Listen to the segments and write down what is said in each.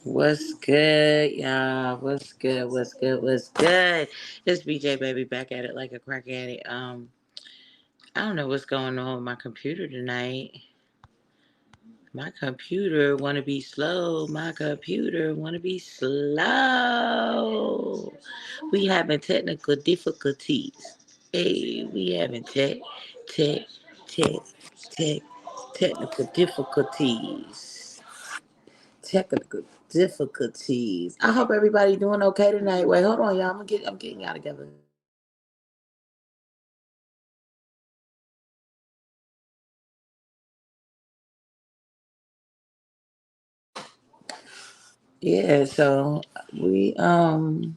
What's good, y'all? What's good? What's good? What's good? It's BJ baby back at it like a crack addict. I don't know what's going on with my computer tonight. My computer wanna be slow. My computer wanna be slow. We having technical difficulties. Hey, we having tech, tech, tech, technical difficulties. Technical difficulties. I hope everybody doing okay tonight. Wait, hold on, y'all. I'm getting y'all together. Yeah, so we um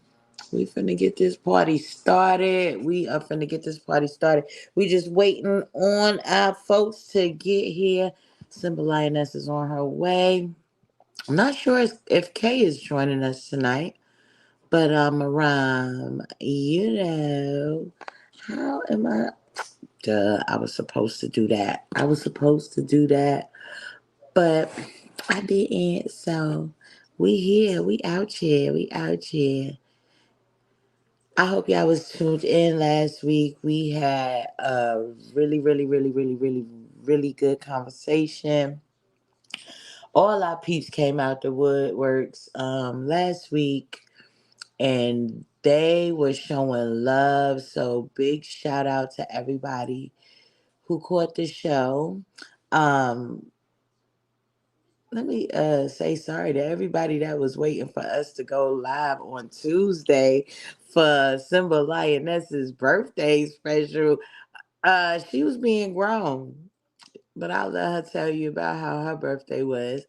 we finna get this party started. We are finna get this party started. We just waiting on our folks to get here. Simba Lioness is on her way. I'm not sure if Kay is joining us tonight, but how am I? Duh, I was supposed to do that. I was supposed to do that, but I didn't. So we here, we out here, we out here. I hope y'all was tuned in last week. We had a really good conversation. All our peeps came out the woodworks last week and they were showing love. So big shout out to everybody who caught the show. Um, Let me say sorry to everybody that was waiting for us to go live on Tuesday for Simba Lioness's birthday special. She was being grown, but I'll let her tell you about how her birthday was.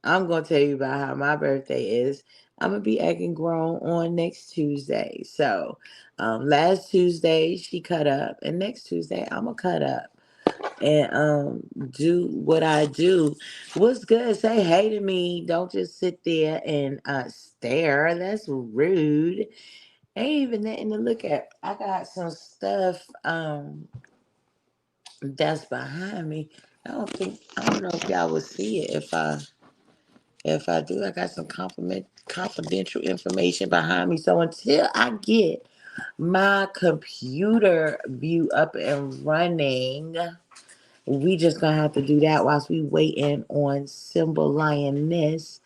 I'm gonna tell you about how my birthday is. I'm gonna be acting grown on next Tuesday. So, last Tuesday she cut up, and next Tuesday I'm gonna cut up and do what I do. What's good? Say hey to me. Don't just sit there and stare. That's rude. Ain't even nothing to look at. I got some stuff that's behind me. I don't know if y'all will see it if I do. I got some confidential information behind me. So until I get my computer view up and running, we just gonna have to do that whilst we waiting on Symbol Lioness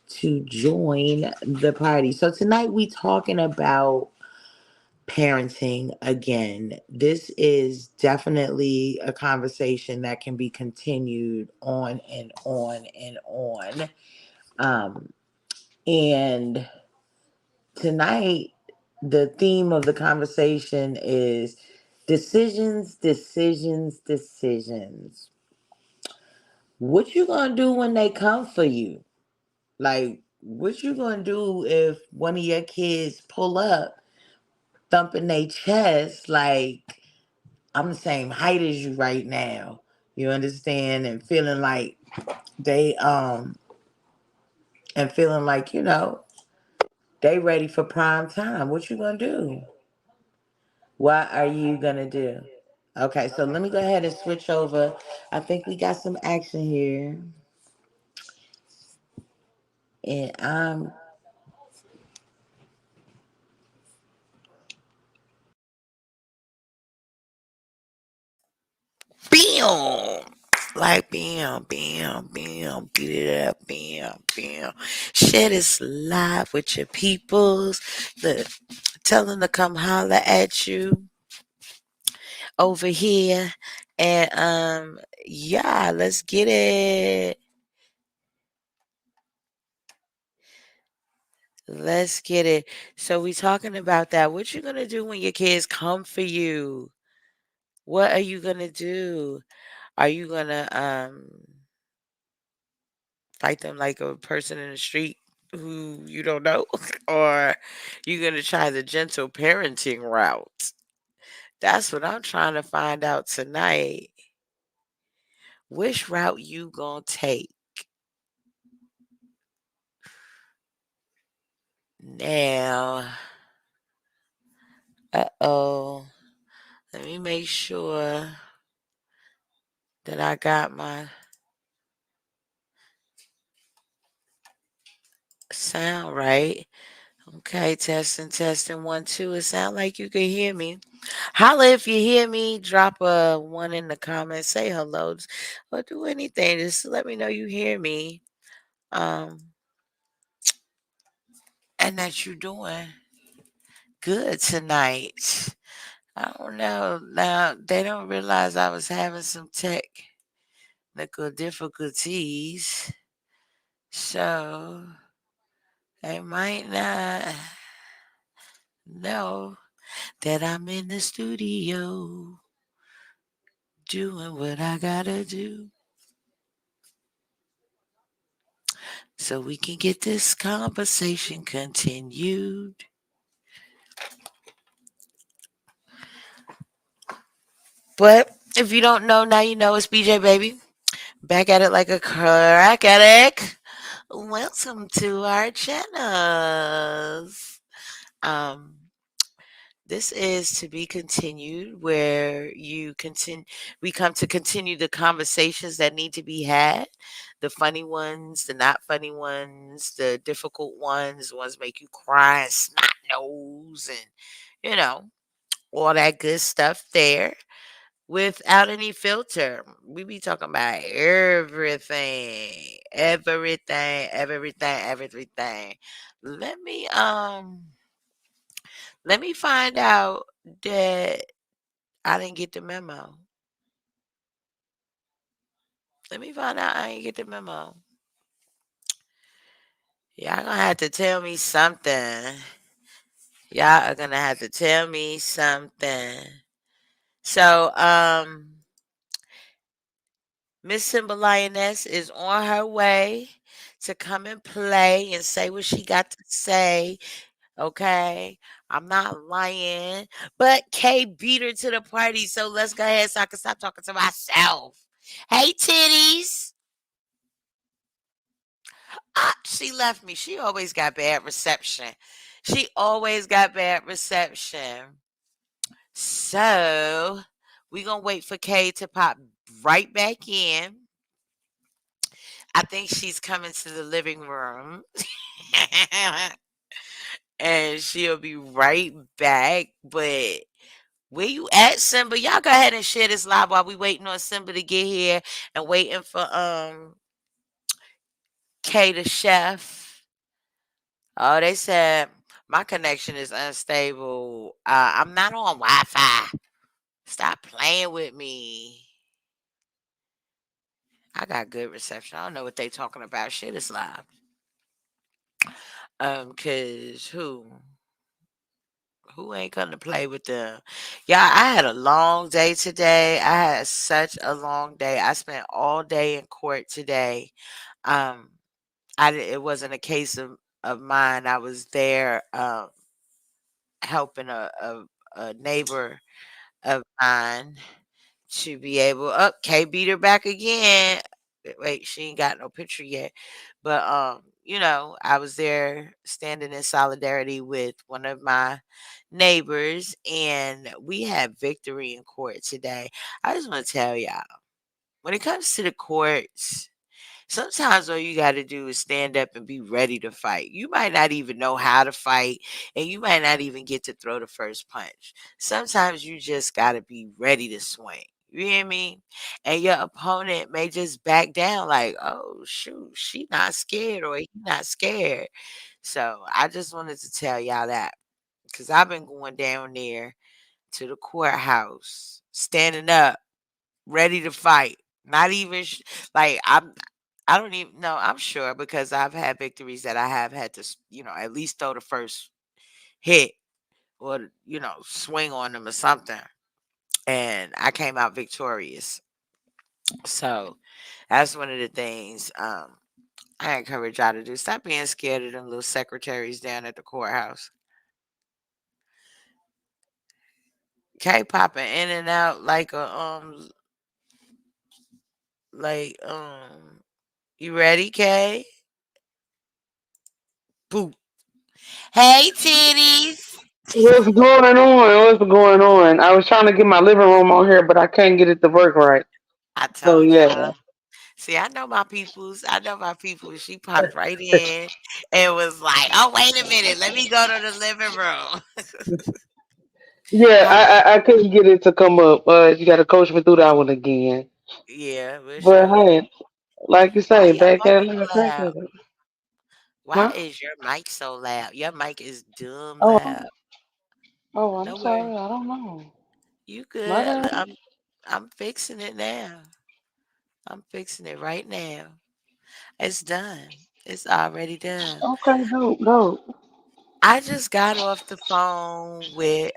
to join the party. So tonight we talking about parenting again. This is definitely a conversation that can be continued on and on and on. Um, and tonight the theme of the conversation is decisions, decisions, decisions. What you gonna do when they come for you? Like, what you gonna do if one of your kids pull up, thumping their chest like I'm the same height as you right now? You understand? And feeling like they and feeling like, they ready for prime time. What you gonna do? What are you gonna do? Okay, so let me go ahead and switch over. I think we got some action here. And bam, like bam, bam, bam, beat it up, bam, bam. Share this live with your peoples. Tell them to come holler at you over here. And yeah, let's get it. Let's get it. So we talking about that. What you gonna do when your kids come for you? What are you gonna do? Are you gonna fight them like a person in the street who you don't know? Or you gonna try the gentle parenting route? That's what I'm trying to find out tonight. Which route you gonna take? Now, uh-oh. Let me make sure that I got my sound right. Okay, testing, testing, 1, 2. It sound like you can hear me. Holla if you hear me. Drop a one in the comments. Say hello, or do anything. Just let me know you hear me. Um, and that you're doing good tonight. I don't know. Now they don't realize I was having some technical difficulties, so they might not know that I'm in the studio doing what I gotta do so we can get this conversation continued. But if you don't know, now you know it's BJ Baby. Back at it like a crack addict. Welcome to our channels. Um, this is to be continued where we come to continue the conversations that need to be had, the funny ones, the not funny ones, the difficult ones, the ones make you cry and snot nose and you know, all that good stuff there without any filter. We be talking about everything. Let me let me find out that I didn't get the memo. Let me find out I didn't get the memo. Y'all gonna have to tell me something. Y'all are gonna have to tell me something. So, Miss Simba Lioness is on her way to come and play and say what she got to say. Okay. I'm not lying. But Kay beat her to the party. So let's go ahead so I can stop talking to myself. Hey, titties. Ah, she left me. She always got bad reception. She always got bad reception. So we gonna wait for Kay to pop right back in. I think she's coming to the living room. And she'll be right back. But where you at, Simba? Y'all go ahead and share this live while we waiting on Simba to get here and waiting for Kay the chef. Oh, they said my connection is unstable. I'm not on Wi-Fi. Stop playing with me. I got good reception. I don't know what they talking about. Shit is live. Cause who ain't gonna play with them? Yeah, I had a long day today. I had such a long day. I spent all day in court today. Um, it wasn't a case of mine. I was there helping a neighbor of mine to be able up. Kay beat her back again. Wait, she ain't got no picture yet. But I was there standing in solidarity with one of my neighbors and we had victory in court today. I just want to tell y'all, when it comes to the courts, sometimes all you got to do is stand up and be ready to fight. You might not even know how to fight, and you might not even get to throw the first punch. Sometimes you just got to be ready to swing. You hear me? And your opponent may just back down, like, oh, shoot, she not scared or he not scared. So I just wanted to tell y'all that because I've been going down there to the courthouse, standing up, ready to fight. Not even like I don't even know. I'm sure because I've had victories that I have had to, at least throw the first hit or, swing on them or something. And I came out victorious. So that's one of the things I encourage y'all to do. Stop being scared of them little secretaries down at the courthouse. K popping in and out like you ready, K? Boo. Hey titties. What's going on? What's going on? I was trying to get my living room on here, but I can't get it to work right. I So told yeah. y'all. See, I know my peoples. I know my people. She popped right in. and was like, "Oh, wait a minute, let me go to the living room." Yeah, Well, I couldn't get it to come up. You got to coach me through that one again. yeah, we'll But show you. hey, like you Why say, your back mic at so it, crack loud? at it. Why Huh? is your mic so loud? Your mic is dumb Oh, loud. oh, I'm Don't worry, sorry. I don't know. you My good. bad. I'm fixing it now. I'm fixing it right now. It's done. It's already done. Okay, dope, dope. I just got off the phone with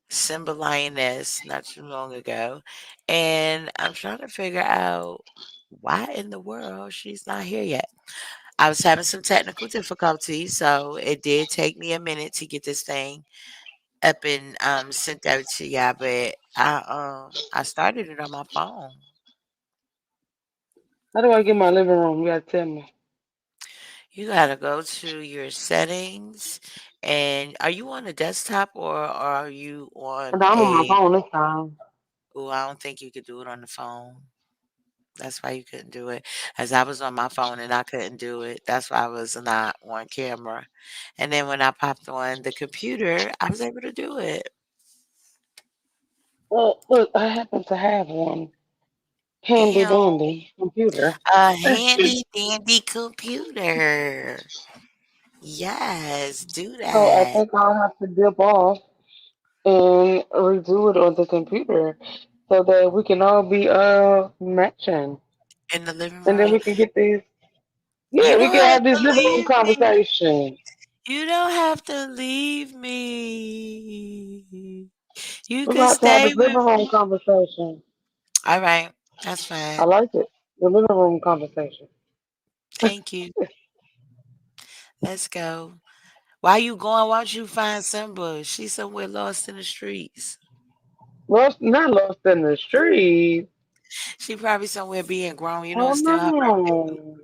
Simba Lioness not too long ago, and I'm trying to figure out why in the world she's not here yet. I was having some technical difficulties, so it did take me a minute to get this thing up and sent out to y'all, but I started it on my phone. How do I get my living room? You gotta tell me. You gotta go to your settings, and are you on a desktop or are you on And I'm on my a? phone this time. Oh, I don't think you could do it on the phone. That's why you couldn't do it. As I was on my phone and I couldn't do it. That's why I was not on camera. And then when I popped on the computer, I was able to do it. Well, look, I happen to have one handy Ew. dandy computer. A handy dandy computer. Yes, do So I that think I'll have to dip off and redo it on the computer so that we can all be matching. in the living And then room. we can get these, yeah, You we don't can have have this to living room leave me. conversation. You don't have to leave me. You We're could about to have stay this living with room me. conversation. All right. That's I fine. like it. The living room conversation. Thank you. Let's go. Why you going? Why don't you find Simba? She's somewhere lost in the streets. Lost, not lost in the street. She probably somewhere being grown. Oh It's still her birthday week. no.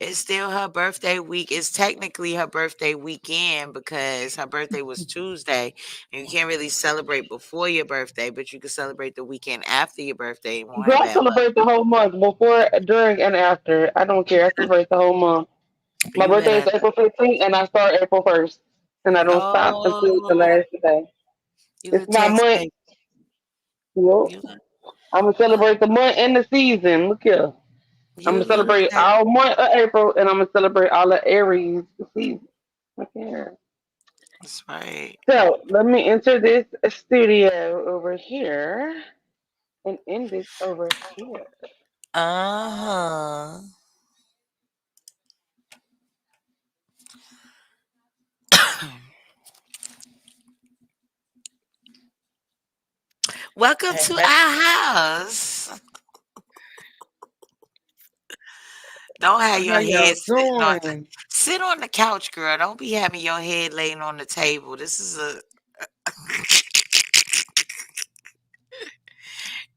It's still her birthday week. It's technically her birthday weekend because her birthday was Tuesday. And you can't really celebrate before your birthday, but you can celebrate the weekend after your birthday and won't Girl, have I bad luck. celebrate the whole month before, during, and after. I don't care. I celebrate the whole month. My You birthday better. is April 15th, and I start April 1st. And I don't stop until the Oh, last day. you It's could my text month. me. Yup. You could, I'm going to well, celebrate the month and the season. Look here. I'm going to you could celebrate text. all month of April, and I'm going to celebrate all the Aries season. Look here. That's right. So let me enter this studio over here and end it over here. Uh huh. Welcome to our house. Don't have How your y'all head sitting on the doing? sit on the couch, girl. Don't be having your head laying on the table. This is a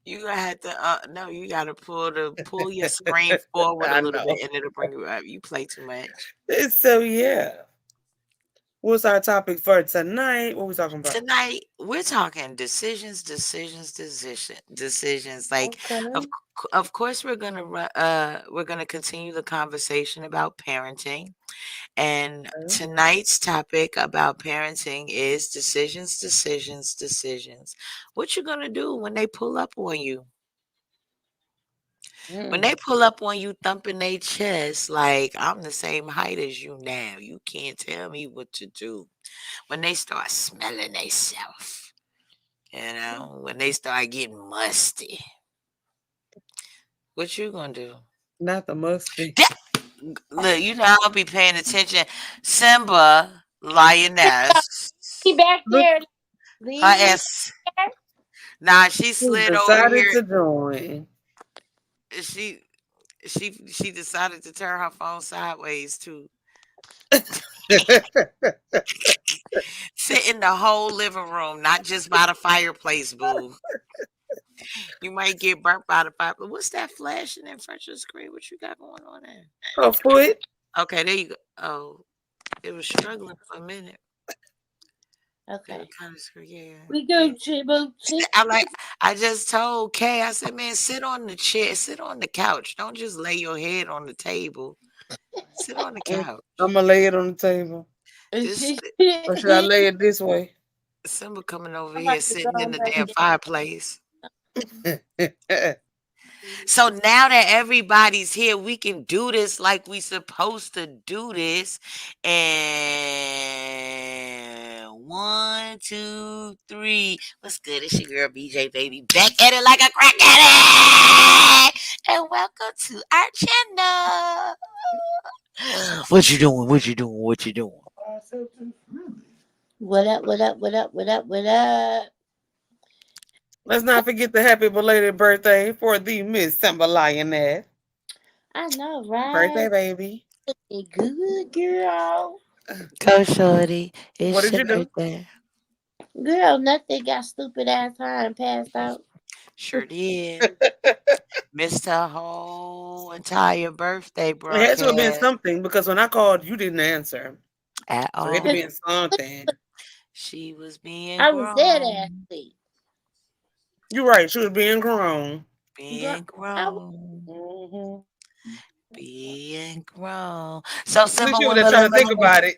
you gonna have to no, you gotta pull your screen forward a I little bit know. and it'll bring you up. You play too much. So yeah. What's our topic for tonight? What we talking about? Tonight we're talking decisions. Like of Okay. of course we're gonna continue the conversation about parenting. And Okay. tonight's topic about parenting is decisions. What you gonna do when they pull up on you? When Mm. they pull up on you thumping their chest like I'm the same height as you now. You can't tell me what to do. When they start smelling themselves, when they start getting musty, what you gonna do? Not the musty. Yeah, look, I'll be paying attention. Simba, lioness, Be back Look there. her Leave me ass. there. Nah, she who slid over decided here. to join. She she decided to turn her phone sideways too. Sit in the whole living room, not just by the fireplace, boo. You might get burnt by the fireplace. What's that flashing in front of your screen? What you got going on there? Her foot. Okay, there you go. Oh, it was struggling for a minute. It was Okay. kind of scary. Yeah. We Yeah. go to I like. I just told Kay. I said, man, sit on the chair, sit on the couch. Don't just lay your head on the table. Sit on the I'm couch. gonna lay it on the table. This Or should I lay it this way? Simba coming over I'm about here to go sitting in on the back damn to fireplace. So now that everybody's here, we can do this like we supposed to do this. And one, two, three. What's good? It's your girl BJ baby back at it like a crack at it. And welcome to our channel. What you doing? What you doing? What you doing? what up, what up, what up, what up, what up? Let's not forget the happy belated birthday for the Miss Simba Lioness. I know, Happy birthday, right? baby. Looking good, girl. Go shorty. What It's did your you do? birthday. Girl, nothing got stupid ass high and passed out. Sure did. Missed her whole entire birthday It had to have been broadcast something because when I called, you didn't answer. at So it had to all. be something. She was being I was dead ass grown. asleep. You're right. She was being grown. Girl, Being I was grown. Hmm. Being grown. So At least Simba you were when there trying to think about it.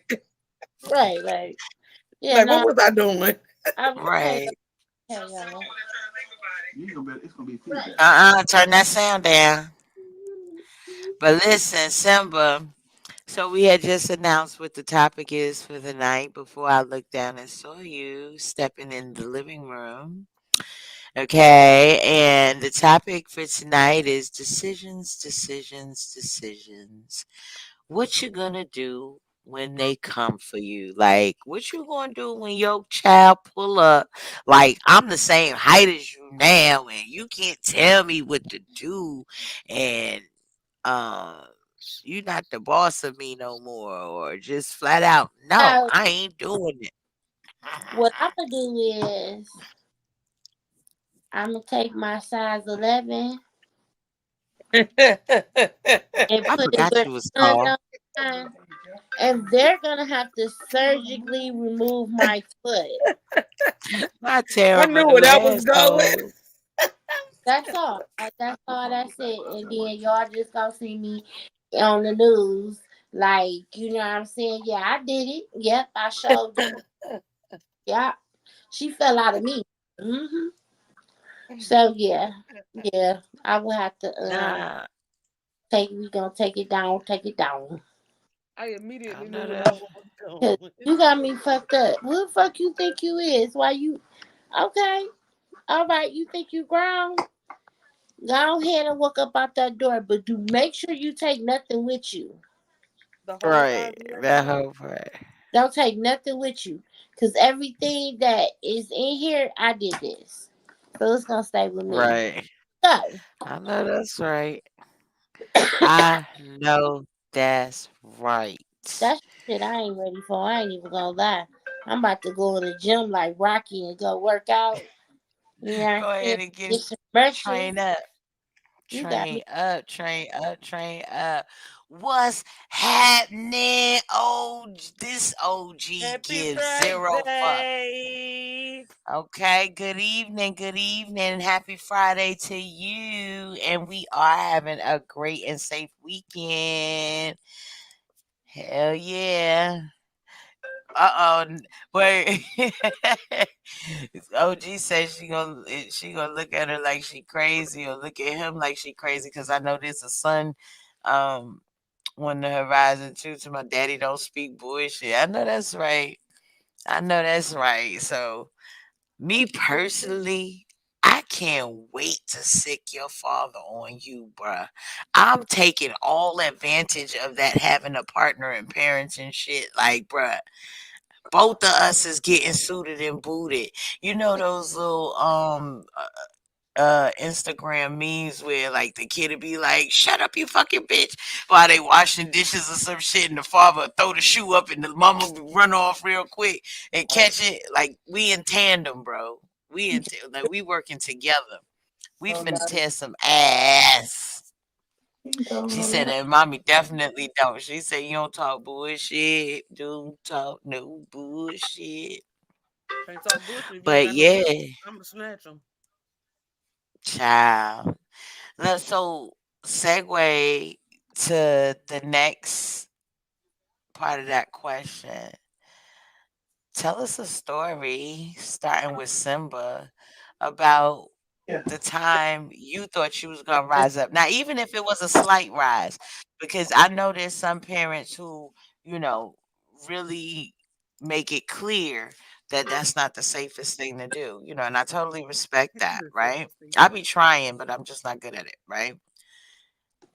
right, right. Yeah, Like, what no, was I doing? I was right. hang on. Turn that sound down. But listen, Simba. So we had just announced what the topic is for the night before I looked down and saw you stepping in the living room. Okay, and the topic for tonight is decisions, decisions, decisions. What you gonna do when they come for you? Like, what you gonna do when your child pull up? Like, I'm the same height as you now, and you can't tell me what to do, and um, you not the boss of me no more, or just flat out, no, So I ain't doing it. what I'm gonna do is I'm gonna take my size 11 and I put it forgot where you was the sun tall. don't shine, and they're gonna have to surgically remove my foot. Not I terrible, knew where do that was going. asshole. That's all. That's all. That's it. And then y'all just gonna see me on the news, like you know what I'm saying? Yeah, I did it. Yep, I showed. Yeah, she fell out of me. Hmm. So yeah, yeah, I will have to Nah, take. We gonna take it down. Take it down. I I immediately knew know where that. that was 'Cause going. you got me fucked up. Who the fuck you think you is? Why you? Okay, all right. You think you grown? Go ahead and walk up out that door, but do make sure you take nothing with you. The whole Right, size 11? that whole part. Don't take nothing with you, cause everything that is in here, I did this, so it's gonna stay with me. Right. So I know that's right. I know that's right. that's shit I ain't ready for. I ain't even gonna lie. I'm about to go in the gym like Rocky and go work out. You know what I'm Go saying? ahead and Get get some stretches. train up. You got Train me. up, train up, train up. What's happening? Oh, this OG Happy gives zero fuck. Friday. Okay, good evening, happy Friday to you. And we are having a great and safe weekend. Hell yeah. Uh-oh. Wait. OG says she gonna look at her like she crazy or look at him like she crazy because I know there's a son um on the horizon too to my daddy don't speak bullshit. I know that's right. I know that's right. So me personally, I can't wait to sick your father on you, bruh. I'm taking all advantage of that having a partner and parents and shit. Like, bruh, both of us is getting suited and booted. You know those little Instagram memes where like the kid would be like, "Shut up, you fucking bitch," while they washing dishes or some shit, and the father would throw the shoe up, and the mama would run off real quick and catch it. Like we in tandem, bro. Like we working together. We finna tear some ass. She said that mommy definitely don't. She said you don't talk bullshit. Don't talk no bullshit. Can't talk bullshit if you ain't But got no yeah, money. I'm going to snatch them. child. So segue. to the next part of that question, tell us a story starting with Simba about the time you thought you was gonna rise up. Now, even if it was a slight rise, because I know there's some parents who, you know, really make it clear that that's not the safest thing to do, and I totally respect that, right? I be trying, but I'm just not good at it, right?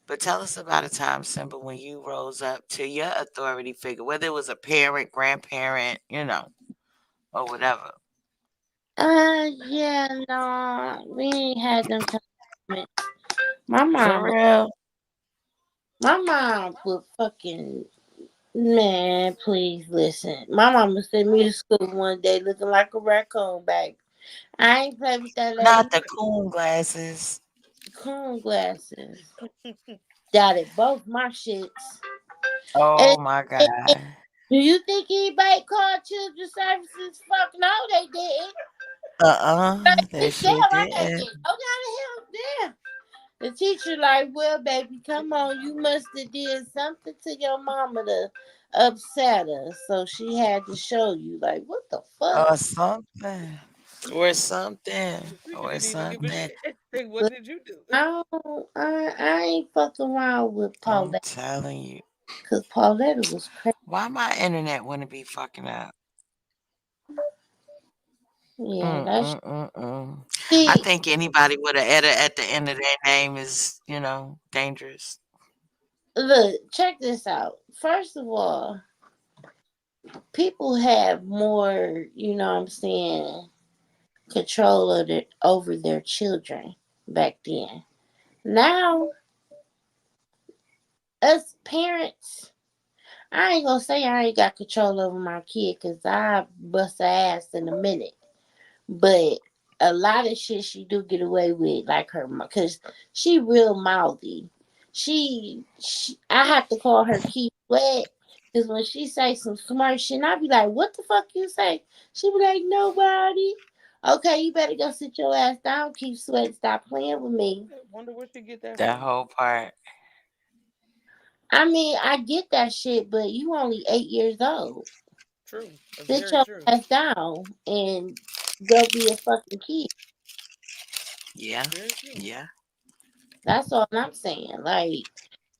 But tell us about a time, Simba, when you rose up to your authority figure, whether it was a parent, grandparent, or whatever. Yeah, no, we ain't had them kind of moments. My For mom, real? my mom would fucking man. Please listen. My mama sent me to school one day looking like a raccoon, baby. I ain't play with that lady. Not the coon glasses. Coon glasses. Dotted both my shits. And, Oh my and God. do you think anybody called children's services? Fuck no, they didn't. That It's them. shit I gotta didn't. get. Oh, gotta help them. The teacher like, well, baby, come on. You must have did something to your mama to upset her. So she had to show you. Like, what the fuck? Or something. Or something. The teacher Or didn't even give a something. shit. What But did you do? I ain't fucking around with I'm Paulette. telling you. Because Paulette was crazy. Why my internet wouldn't be fucking up? Yeah, that's Mm-mm-mm-mm. I see. think anybody with an edit at the end of their name is, dangerous. Look, check this out. First of all, people have more, you know what I'm saying, control over their children back then. Now, us parents, I ain't gonna say I ain't got control over my kid because I bust her ass in a minute. But a lot of shit she do get away with, like her, because she real mouthy. I have to call her Key Sweat because when she say some smart shit, I be like, "What the fuck you say?" She be like, "Nobody." Okay, you better go sit your ass down, Keep Sweat. Stop playing with me. I wonder where she get that That from. whole part. I mean, I get that shit, but you only 8 years old. True. That's Sit very your true. ass down and go be a fucking kid. Yeah. Very true. Yeah. That's all I'm saying. Like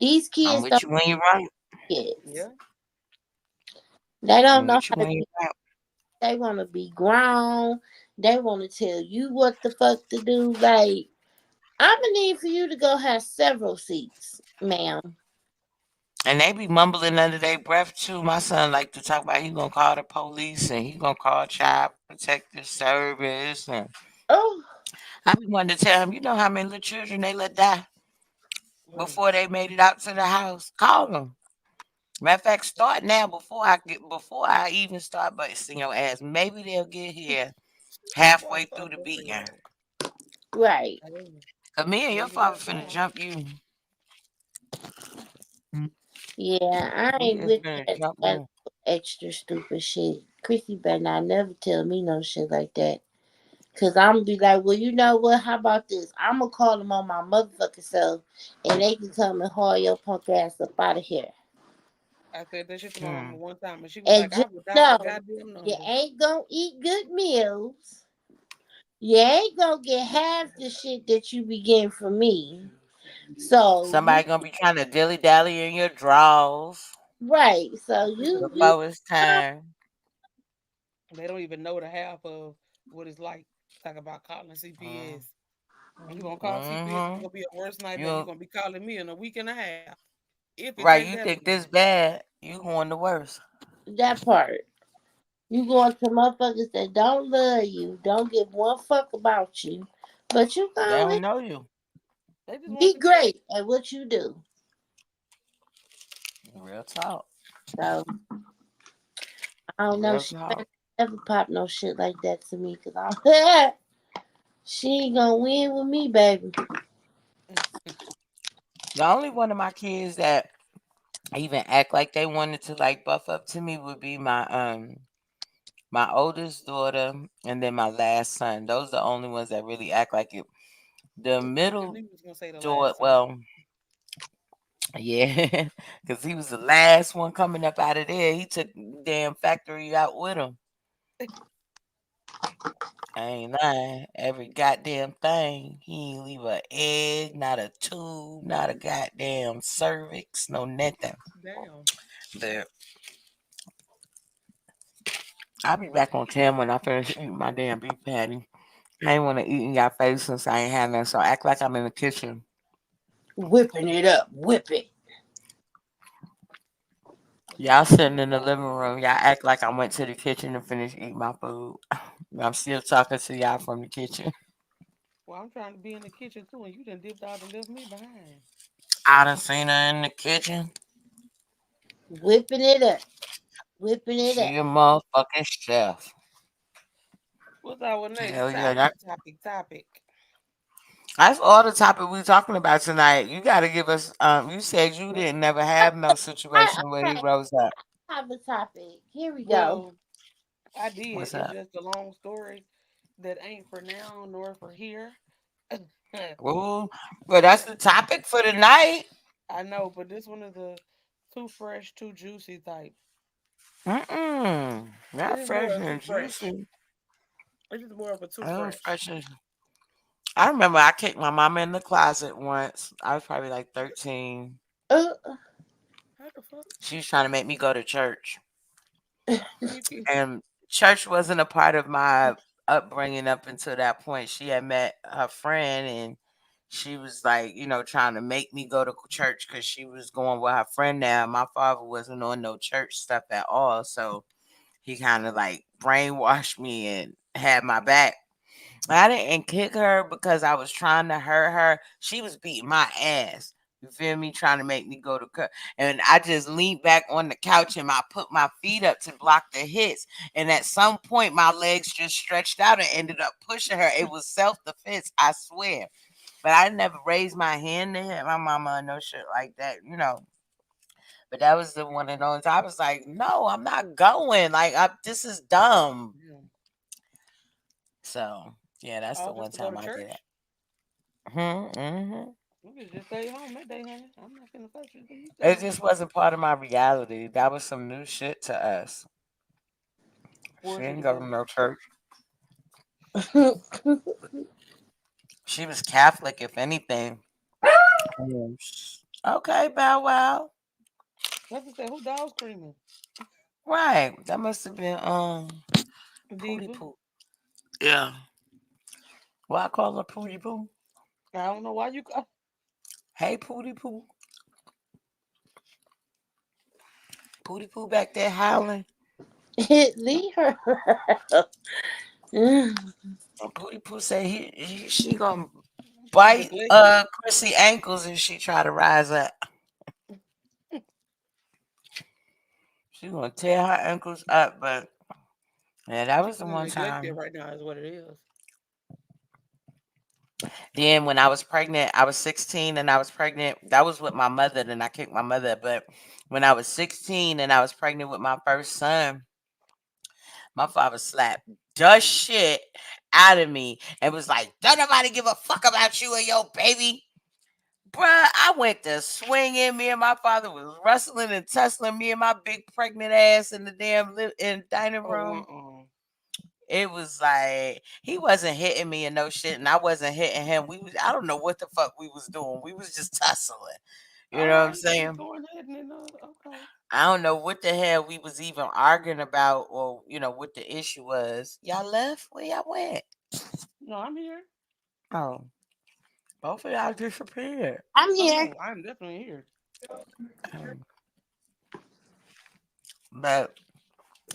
these I'm kids don't with you when you're right. kids. Yeah. They don't I'm know with you how to when you're be. right. They want to be grown. They want to tell you what the fuck to do. Like I'm gonna need for you to go have several seats, ma'am. And they be mumbling under their breath too. My son like to talk about he gonna call the police and he gonna call child protective service and Oh, I be wanting to tell him, you know how many little children they let die Right. before they made it out to the house. Call them. Matter of fact, start now before I even start busting your ass. Maybe they'll get here Before I halfway through start the busting your beating. ass. right. Hey, 'Cause me and your make it father that finna far. jump you. Yeah, I We ain't is with finna that, jump that you. extra stupid shit. Chrissy better not never tell me no shit like that. Cause I'm gonna be like, well, you know what? How about this? I'm gonna call them on my motherfucking self, and they can come and haul your punk ass up out of here. I said that shit to my mama Hmm. one time, and she was And like, "I just will dial a know, goddamn you number." ain't gonna eat good meals. You ain't gonna get half the shit that you be getting from me. So you Somebody gonna be trying to dilly dally in your drawers right. So you before it's time. They don't even know the half of what it's like. Talk about calling Mm-hmm. CPS. And you gonna call CPS, it's Mm-hmm. gonna be a worse nightmare. You're You gonna be calling me in a week and a half. If it right? take You that think long. this bad? You going the worst? that part. You going to motherfuckers that don't love you, don't give one fuck about you, but you They go don't ahead, know you. They just want be the check. great at what you do. Real talk. So I don't know. Real She talk. better never pop no shit like that to me, cause I'm she ain't gonna win with me, baby. The only one of my kids that even act like they wanted to like buff up to me would be my oldest daughter and then my last son. Those are the only ones that really act like it. The I knew middle you was gonna say the daughter, last son. well, Yeah, because he was the last one coming up out of there. He took the damn factory out with him. I ain't lying. Every goddamn thing. He ain't leave a egg, not a tube, not a goddamn cervix, no nothing. Damn. But I'll be back on cam when I finish eating my damn beef patty. I ain't want to eat in your face since I ain't had none, so act like I'm in the kitchen. Whipping it up, whip it. Y'all sitting in the living room. Y'all act like I went to the kitchen to finish eating my food. I'm still talking to y'all from the kitchen. Well, I'm trying to be in the kitchen too, and you done dipped out and left me behind. I done seen her in the kitchen. Whipping it up. Whipping it up. She a motherfucking chef. What's our next Hell yeah, that, topic? that's all the topic we talking about tonight. You got to give us. You said you didn't never have no situation where he Okay, rose up. I have a topic. Here we go. Well, I did. What's It's up? just a long story that ain't for now nor for here. Ooh, well, that's the topic for tonight. I know, but this one is a too fresh, too juicy type. It Not is more fresh of too and fresh. juicy. It is more of a too Oh, fresh. fresh and I remember I kicked my mama in the closet once. I was probably like 13. Uh, How the fuck? She was trying to make me go to church. Kiki? And church wasn't a part of my upbringing up until that point. She had met her friend and she was like, trying to make me go to church because she was going with her friend now. My father wasn't on no church stuff at all. So he kind of like brainwashed me and had my back. I didn't kick her because I was trying to hurt her. She was beating my ass. You feel me? Trying to make me go to cut. And I just leaned back on the couch and I put my feet up to block the hits. And at some point, my legs just stretched out and ended up pushing her. It was self defense, I swear. But I never raised my hand to hit my mama or no shit like that. But that was the one of those. I was like, no, I'm not going. Like, this is dumb. Yeah. So, yeah, that's the All one just to go time to I did it. church? Mm-hmm. You could just stay home that day, honey. I'm not finna fuss you. You stay It home. just wasn't part of my reality. That was some new shit to us. She Force you to didn't go go to to no church. church. She was Catholic, if anything. Okay, Bow Wow. That's to say, who dog screaming? Right. That must have been Pootie Diva. Poo. Yeah. Well, I call her Pootie Poo. I don't know why you. Hey, Pootie Poo. Pootie Poo back there howling. Leave her. Mm. And Pootie Poo said she gonna bite Neglect it. Chrissy ankles if she try to rise up. She gonna tear her ankles up, but yeah, that She was the feeling one neglected time. right now, is what it is. Then when I was pregnant, I was 16 and I was pregnant. That was with my mother. Then I kicked my mother. But when I was 16 and I was pregnant with my first son, my father slapped the shit out of me and was like, "Don't nobody give a fuck about you and your baby." Bruh, I went to swinging. Me and my father was wrestling and tussling. Me and my big pregnant ass in the damn in dining Oh, room. It was like he wasn't hitting me and no shit, and I wasn't hitting him. I don't know what the fuck we was doing. We was just tussling. You all know what I'm right. Just saying? going ahead and okay. I don't know what the hell we was even arguing about, or what the issue was. Y'all left? Where y'all went? No, I'm here. Oh, both of y'all disappeared. I'm Oh here. no, I'm definitely here. Um, but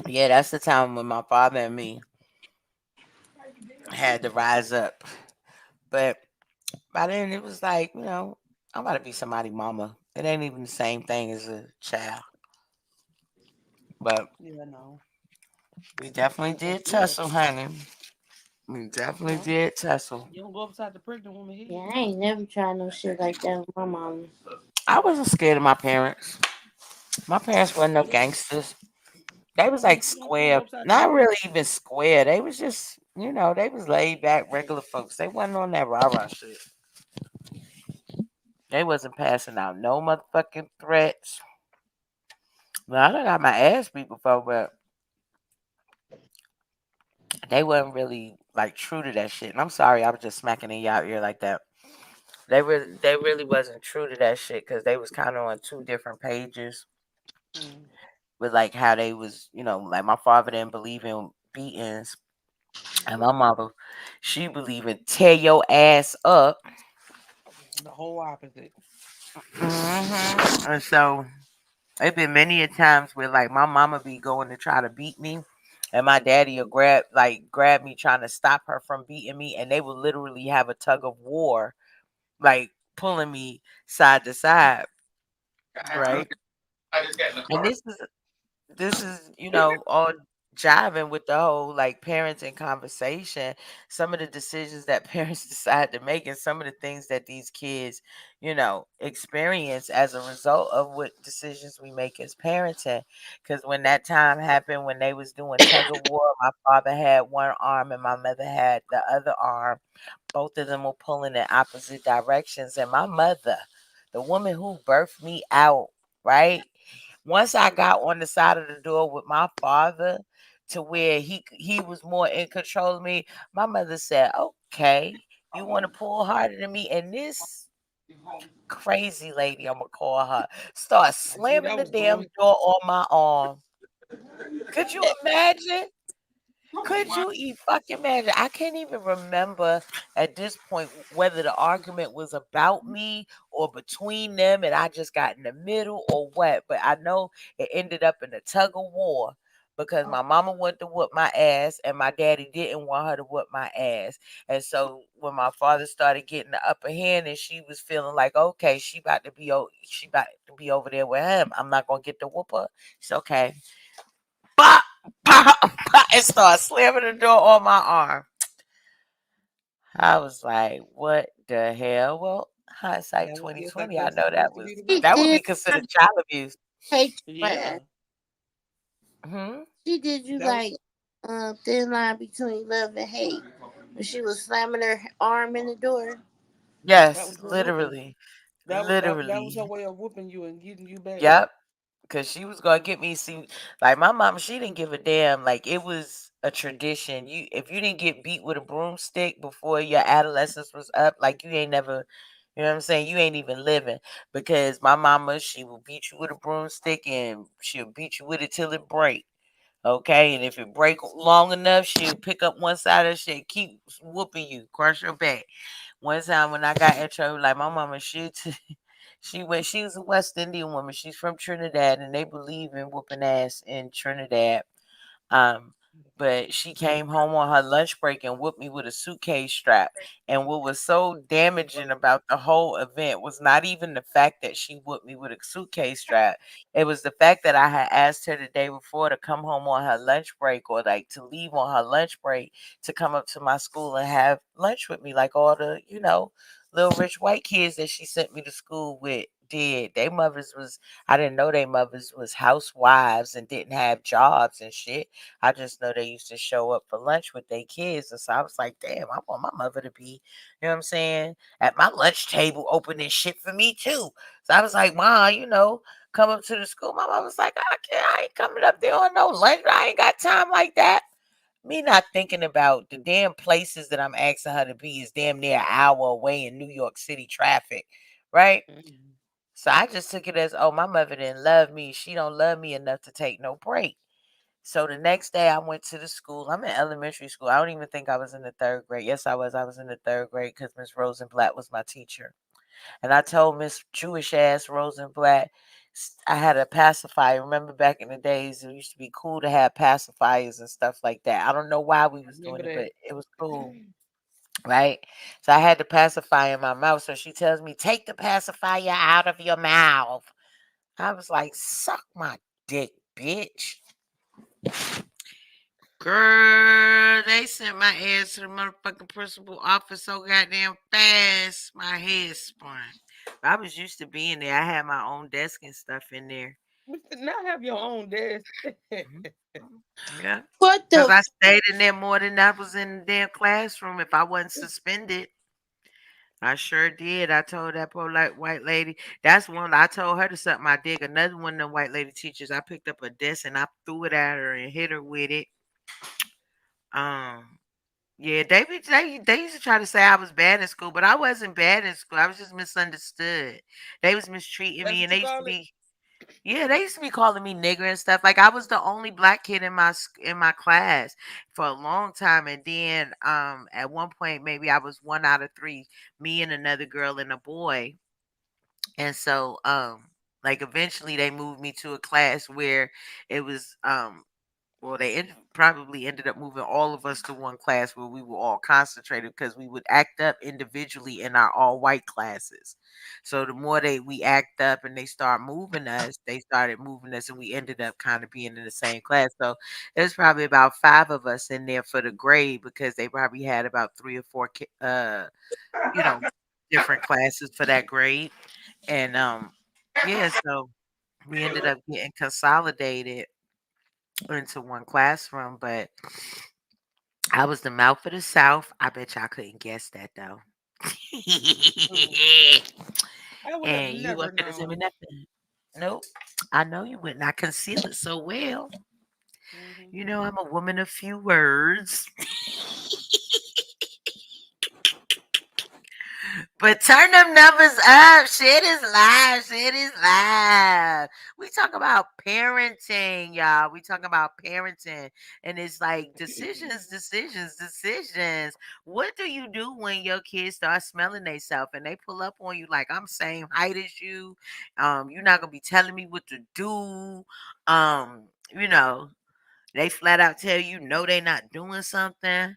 yeah, that's the time when my father and me had to rise up. But by then it was like, I'm about to be somebody mama. It ain't even the same thing as a child. But Yeah, no. we definitely But did still, tussle, honey. We definitely no. did tussle. You don't go upside the pregnant woman Yeah, head. I ain't never tried no shit like that with my mama. I wasn't scared of my parents. My parents wasn't no gangsters. They was like But you don't go square, upside the not head. really even square. They was just, they was laid back, regular folks. They wasn't on that rah rah shit. They wasn't passing out no motherfucking threats. Well, I done got my ass beat before, but they wasn't really like true to that shit. And I'm sorry, I was just smacking in y'all ear like that. They really wasn't true to that shit because they was kind of on two different pages Mm. with like how they was, like my father didn't believe in beatings, and my mother, she believe in tear your ass up. The whole opposite. And so it been many a times where like my mama be going to try to beat me, and my daddy will grab me trying to stop her from beating me, and they will literally have a tug of war, like pulling me side to side, right? And this is all jiving with the whole like parenting conversation. Some of the decisions that parents decide to make, and some of the things that these kids experience as a result of what decisions we make as parenting. Because when that time happened, when they was doing tug of war, my father had one arm and my mother had the other arm. Both of them were pulling in opposite directions, and my mother, the woman who birthed me out, right, once I got on the side of the door with my father to where he was more in control of me, my mother said, "Okay, you want to pull harder than me?" And this crazy lady, I'm gonna call her, start I see slamming that the was damn going. door on my arm. Could you imagine? Could you fucking imagine? I can't even remember at this point whether the argument was about me or between them and I just got in the middle or what. But I know it ended up in a tug of war because my mama wanted to whoop my ass and my daddy didn't want her to whoop my ass. And so when my father started getting the upper hand and she was feeling like, okay, she about to be over there with him. I'm not gonna get the whooper. It's okay. Pop, pop, pop, and start slamming the door on my arm. I was like, what the hell? Well, hindsight Yeah, I guess 2020. I that's know supposed to be the She that would response. be did considered child abuse. take your Yeah, ass. Hmm. She did you that was. like thin line between love and hate when she was slamming her arm in the door. That Yes, was her whooping. literally. That was her Literally. way of whooping you and getting you back. Yep. Cause she was gonna get me. See, like my mom, she didn't give a damn. Like it was a tradition. If you didn't get beat with a broomstick before your adolescence was up, like you ain't never, you know what I'm saying? You ain't even living. Because my mama, she will beat you with a broomstick and she'll beat you with it till it break. Okay, and if it break long enough, she'll pick up one side of the shit, keep whooping you, crush your back. One time when I got in trouble, like my mama, she was a West Indian woman. She's from Trinidad, and they believe in whooping ass in Trinidad. Um, but she came home on her lunch break and whooped me with a suitcase strap. And what was so damaging about the whole event was not even the fact that she whooped me with a suitcase strap. It was the fact that I had asked her the day before to come home on her lunch break or like to leave on her lunch break to come up to my school and have lunch with me, like all the, little rich white kids that she sent me to school with did. They mothers was I didn't know they mothers was housewives and didn't have jobs and shit. I just know they used to show up for lunch with their kids. And so I was like, damn, I want my mother to be, you know what I'm saying, at my lunch table opening shit for me too. So I was like, Ma, come up to the school. My mom was like, I ain't coming up there on no lunch. I ain't got time like that. Me not thinking about the damn places that I'm asking her to be is damn near an hour away in New York City traffic, right? Mhm. So I just took it as, oh, my mother didn't love me. She don't love me enough to take no break. So the next day I went to the school. I'm in elementary school. I don't even think I was in the third grade. Yes, I was. I was in the third grade because Miss Rosenblatt was my teacher. And I told Miss Jewish ass Rosenblatt, I had a pacifier. Remember back in the days, it used to be cool to have pacifiers and stuff like that. I don't know why we I was remember doing it, but that. it was cool. Right? So I had the pacifier in my mouth. So she tells me, take the pacifier out of your mouth. I was like, suck my dick, bitch. Girl, they sent my ass to the motherfucking principal office so goddamn fast, my head spun. I was used to being there. I had my own desk and stuff in there. But to not have your own desk. Mhm. Yeah. What Because the I stayed in there more than I was in the damn classroom if I wasn't suspended. I sure did. I told that poor like white lady. That's one I told her to suck my dick. Another one of the white lady teachers. I picked up a desk and I threw it at her and hit her with it. Um, yeah, they used to try to say I was bad in school, but I wasn't bad in school. I was just misunderstood. They was mistreating That's me, what and you they used to call it? be yeah, they used to be calling me nigger and stuff. Like I was the only black kid in in my class for a long time, and then at one point maybe I was one out of three, me and another girl and a boy, and so like eventually they moved me to a class where it was well, probably ended up moving all of us to one class where we were all concentrated because we would act up individually in our all white classes. So the more we act up and they start moving us, they started moving us, and we ended up kind of being in the same class. So there's probably about five of us in there for the grade because they probably had about three or four, you know, different classes for that grade, and yeah, so we ended up getting consolidated into one classroom, but I was the mouth of the South. I bet y'all couldn't guess that though. Mm. I would have And you never weren't gonna tell me known. nothing. Nope. I know you wouldn't. I conceal it so well. Hmm. You know I'm a woman of few words. But turn them numbers up. Shit is live. Shit is live. We talk about parenting, y'all. We talk about parenting. And it's like decisions, decisions, decisions. What do you do when your kids start smelling themselves and they pull up on you like I'm same height as you? You're not gonna be telling me what to do. You know, they flat out tell you no, they not doing something.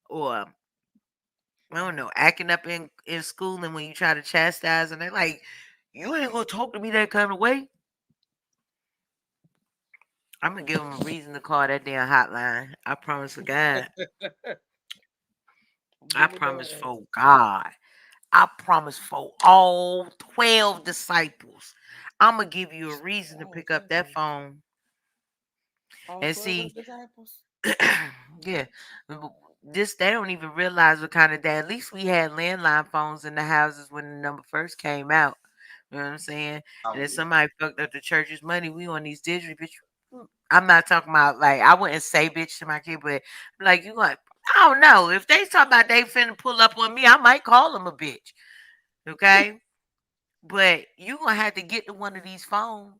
Or I don't know, acting up in school, and when you try to chastise and they're like, "You ain't gonna talk to me that kind of way." I'm gonna give them a reason to call that damn hotline. I promise for God. I Give it their promise ass. for God. I promise for all 12 disciples. I'm gonna give you a reason to All pick up that 12. phone All and 12 of see. the disciples. Yeah, this they don't even realize what kind of day. At least we had landline phones in the houses when the number first came out. You know what I'm saying? And if somebody fucked up the church's money, we on these digital bitch. I'm not talking about like I wouldn't say bitch to my kid, but like you like I don't know if they talk about they finna pull up on me, I might call them a bitch. Okay, but you gonna have to get to one of these phones.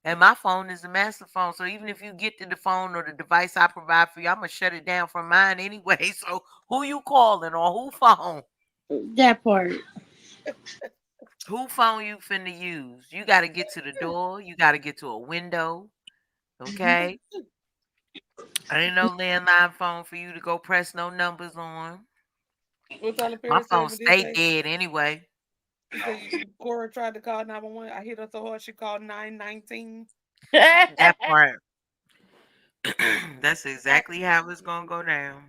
And my phone is a master phone. So even if you get to the phone or the device I provide for you, I'm gonna shut it down from mine anyway. So who you calling on who phone? That part. Who phone you finna use? You gotta get to the door, you gotta get to a window. Okay. I ain't no landline phone for you to go press no numbers on. What Tyler My Perry said phone when did stay say? dead anyway. He said Cora tried to call 911. I hit her so hard she called 919. That part. That's exactly how it's gonna go down.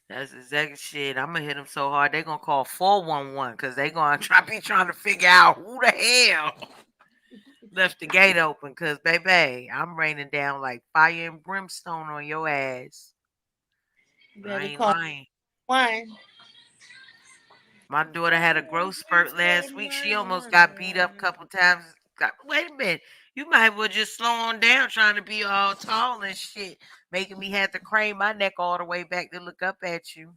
That's exactly shit. I'm gonna hit them so hard they gonna call 411 because they gonna be trying to figure out who the hell left the gate open. Cause baby, I'm raining down like fire and brimstone on your ass. I Better ain't call lying. one. My daughter had a Fire growth and spurt last brimstone, week. She almost got beat up a 911. couple times. Wait a minute. You might well just slow on down trying to be all tall and shit, making me have to crane my neck all the way back to look up at you.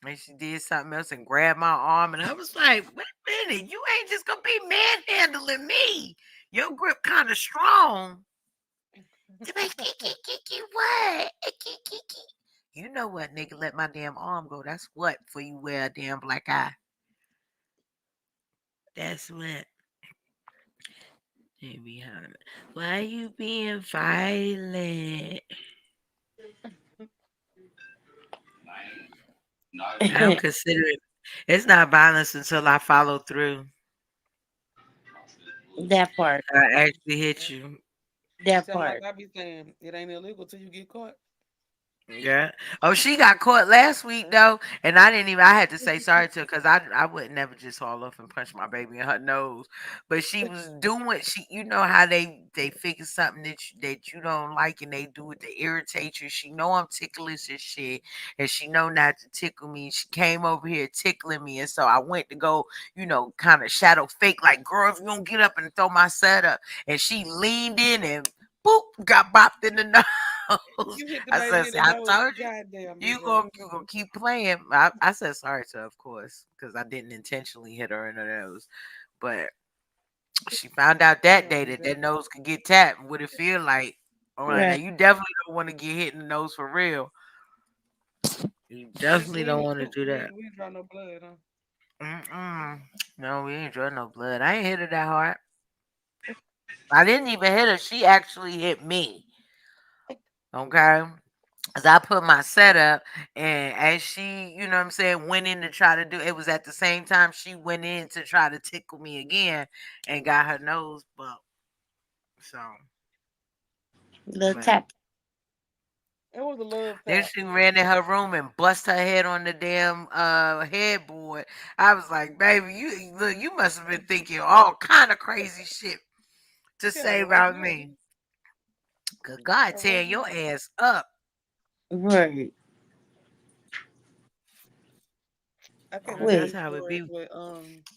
And she did something else and grabbed my arm, and I was like, "Wait a minute, you ain't just gonna be manhandling me. Your grip kind of strong." She's like, what? You know what, nigga? Let my damn arm go. That's what for you wear a damn black eye. That's what. They behind. Why you being violent? I'm considering it's not violence until I follow through. That part. I actually hit you. You That sound like part. I be saying it ain't illegal till you get caught. Yeah. Oh, she got caught last week though, and I didn't even. I had to say sorry to her because I would never just haul off and punch my baby in her nose. But she was doing she. You know how they figure something that you don't like and they do it to irritate you. She know I'm ticklish and shit, and she know not to tickle me. She came over here tickling me, and so I went to go, kind of shadow fake like, girl, if you don't get up and throw my set up, and she leaned in and boop got bopped in the nose. You hit the I baby said, in see, the I nose. told you. Goddamn, You Negro. gonna you gonna keep playing. I said sorry to her, of course, because I didn't intentionally hit her in the nose. But she found out You that don't day do that that. that nose could get tapped. What it feel like? All right, now Right. you definitely don't want to get hit in the nose for real. You definitely don't want to do that. We ain't draw no blood, huh? Mm-mm. No, we ain't drawing no blood. I ain't hit her that hard. I didn't even hit her. She actually hit me. Okay. As I put my setup, and as she, you know what I'm saying, went in to try to do it, was at the same time she went in to try to tickle me again and got her nose bumped. So, Little but tap. It was a love then tap. she ran in her room and bust her head on the damn headboard. I was like, baby, you must have been thinking all kind of crazy shit to She had say to wake about you up. me. Cause God Gotta wake tearing you your up. ass up. Right. I can't And remember that's Quick. the how it stories, be. but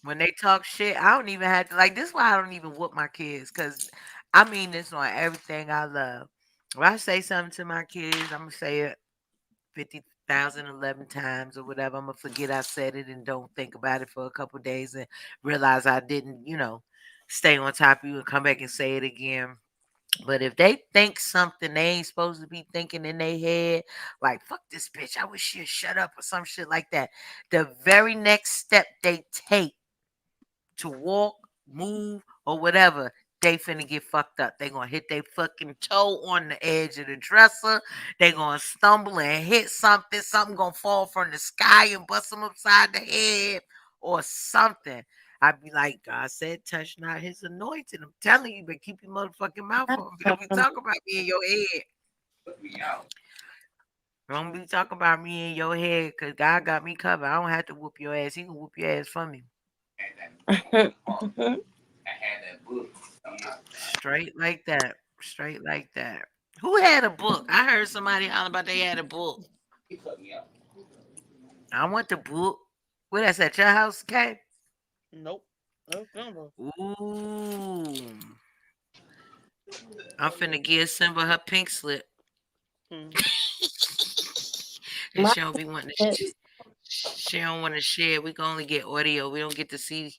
When they talk shit, I don't even have to like this is why I don't even whoop my kids. Cause I mean this on everything I love. If I say something to my kids, I'm gonna say it 50,011 times or whatever. I'm gonna forget I said it and don't think about it for a couple days and realize I didn't, stay on top of you and come back and say it again. But if they think something they ain't supposed to be thinking in their head, like fuck this bitch, I wish she'd shut up or some shit like that. The very next step they take to walk, move, or whatever, they finna get fucked up. They gonna hit their fucking toe on the edge of the dresser. They gonna stumble and hit something. Something gonna fall from the sky and bust them upside the head or something. I'd be like, God said, touch not his anointing. I'm telling you, but keep your motherfucking mouth I off. Don't be told talking about me in your head. Don't be talking about me in your head, cause God got me covered. I don't have to whoop your ass. He can whoop your ass for me. them. Straight like that. Straight like that. Who had a book? I heard somebody holler about they had a book. I want the book. What that's at your house, Kay? nope. No number. Ooh. I'm finna give Simba her pink slip. Hmm. And My she don't be wanting to lips. she don't want to share. We can only get audio. We don't get to see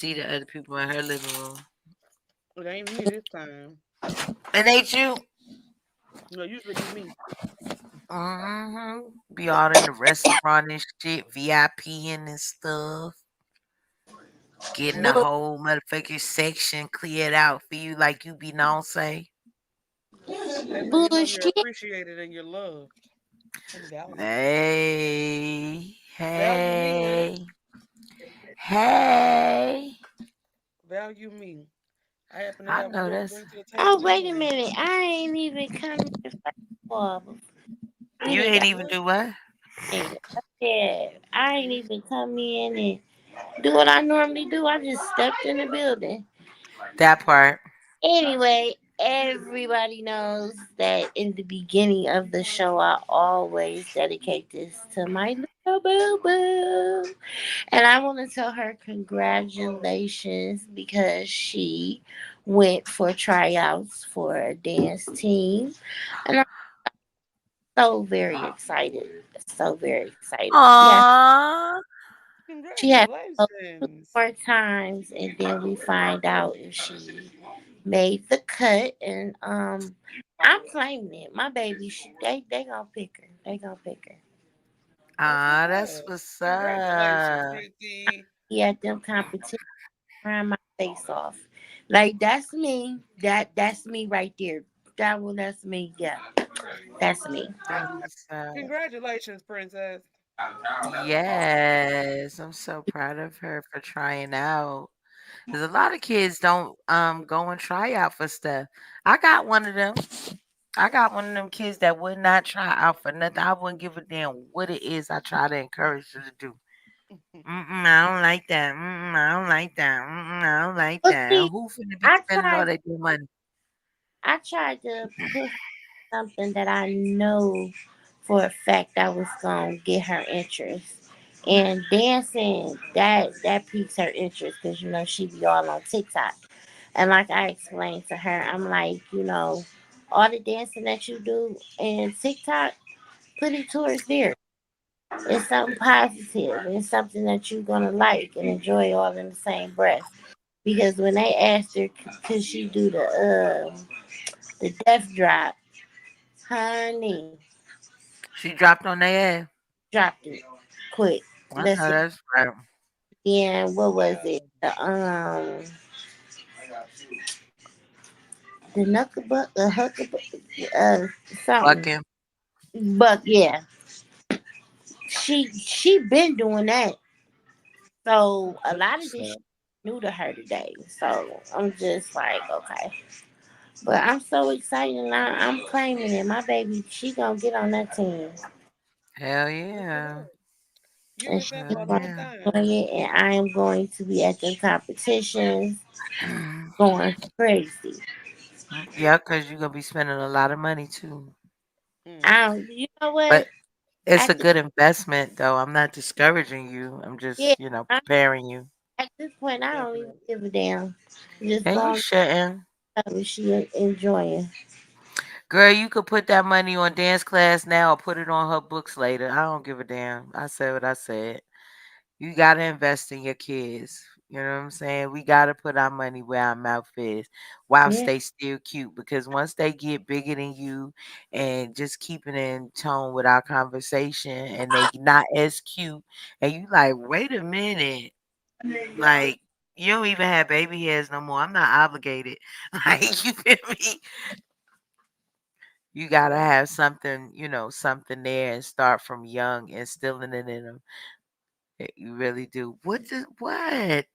the other people in her living room. It ain't me this time. It ain't you. No, usually be me. Be all in the restaurant and shit, VIPing and stuff. Getting the Bull, whole motherfucking section cleared out for you like you be known say. That's how you know you're bullshit. appreciated and you're loved and valued. Hey, Value me, man. hey, hey. Value me. I happen to I have know more to that's bring to the Oh, table than wait a you. minute. I ain't even come here first of all. We you done ain't got even What? do what? in. Yeah, I ain't even come in and do what I normally do. I just stepped in the building. That part. Anyway, everybody knows that in the beginning of the show, I always dedicate this to my little boo boo. And I want to tell her congratulations because she went for tryouts for a dance team. And I'm so very excited. So very excited. Aww. She has to go 2 Congratulations. more times and then we find out if she made the cut and I'm claiming it. My baby, they gonna pick her. They gonna pick her. That's what's That's up. what's Congratulations, up. Pretty. Yeah, them competition crying my face off. Like that's me. That's me right there. That's me. Yeah, that's me. That's what's up. Congratulations, Princess. Yes, I'm so proud of her for trying out. Cause a lot of kids don't go and try out for stuff. I got one of them. I got one of them kids that would not try out for nothing. I wouldn't give a damn what it is. I try to encourage her to do. I don't like that. I don't like that. I don't like But that. see, Who finna be I spending all tried, that damn money? I tried to put something that I know for a fact I was gonna get her interest. And dancing, that piques her interest because she be all on TikTok. And like I explained to her, I'm like, all the dancing that you do in TikTok, put it towards there. It's something positive. It's something that you're gonna like and enjoy all in the same breath. Because when they asked her, could she do the death drop, honey, She dropped on their ass. dropped it quick. I know That's it. that's right. And what was it? The knuckle buck, the huckle, something. Fucking. But yeah, she been doing that. So a lot of this shit So, new to her today. So I'm just like, okay. But I'm so excited and I'm claiming it. My baby, she gonna get on that team. hell yeah. You And hear she's that Hell all the going yeah. to time. enjoy it. And I am going to be at the competitions going crazy. Yeah, because you're going to be spending a lot of money too. Mm. You know what? But it's a At the good investment, though. I'm not discouraging you. I'm yeah, just, I, preparing you. at this point I don't even Definitely. give a damn. Just And you long shouldn't. as she enjoying. Girl, you could put that money on dance class now or put it on her books later. I don't give a damn. I said what I said. You got to invest in your kids. You know what I'm saying? We got to put our money where our mouth is while Yeah. stay still cute because once they get bigger than you and just keeping in tone with our conversation and they not as cute and you like, wait a minute. Like, you don't even have baby hairs no more. I'm not obligated. Like, you feel me? You gotta have something, something there and start from young, instilling it in them. You really do. What?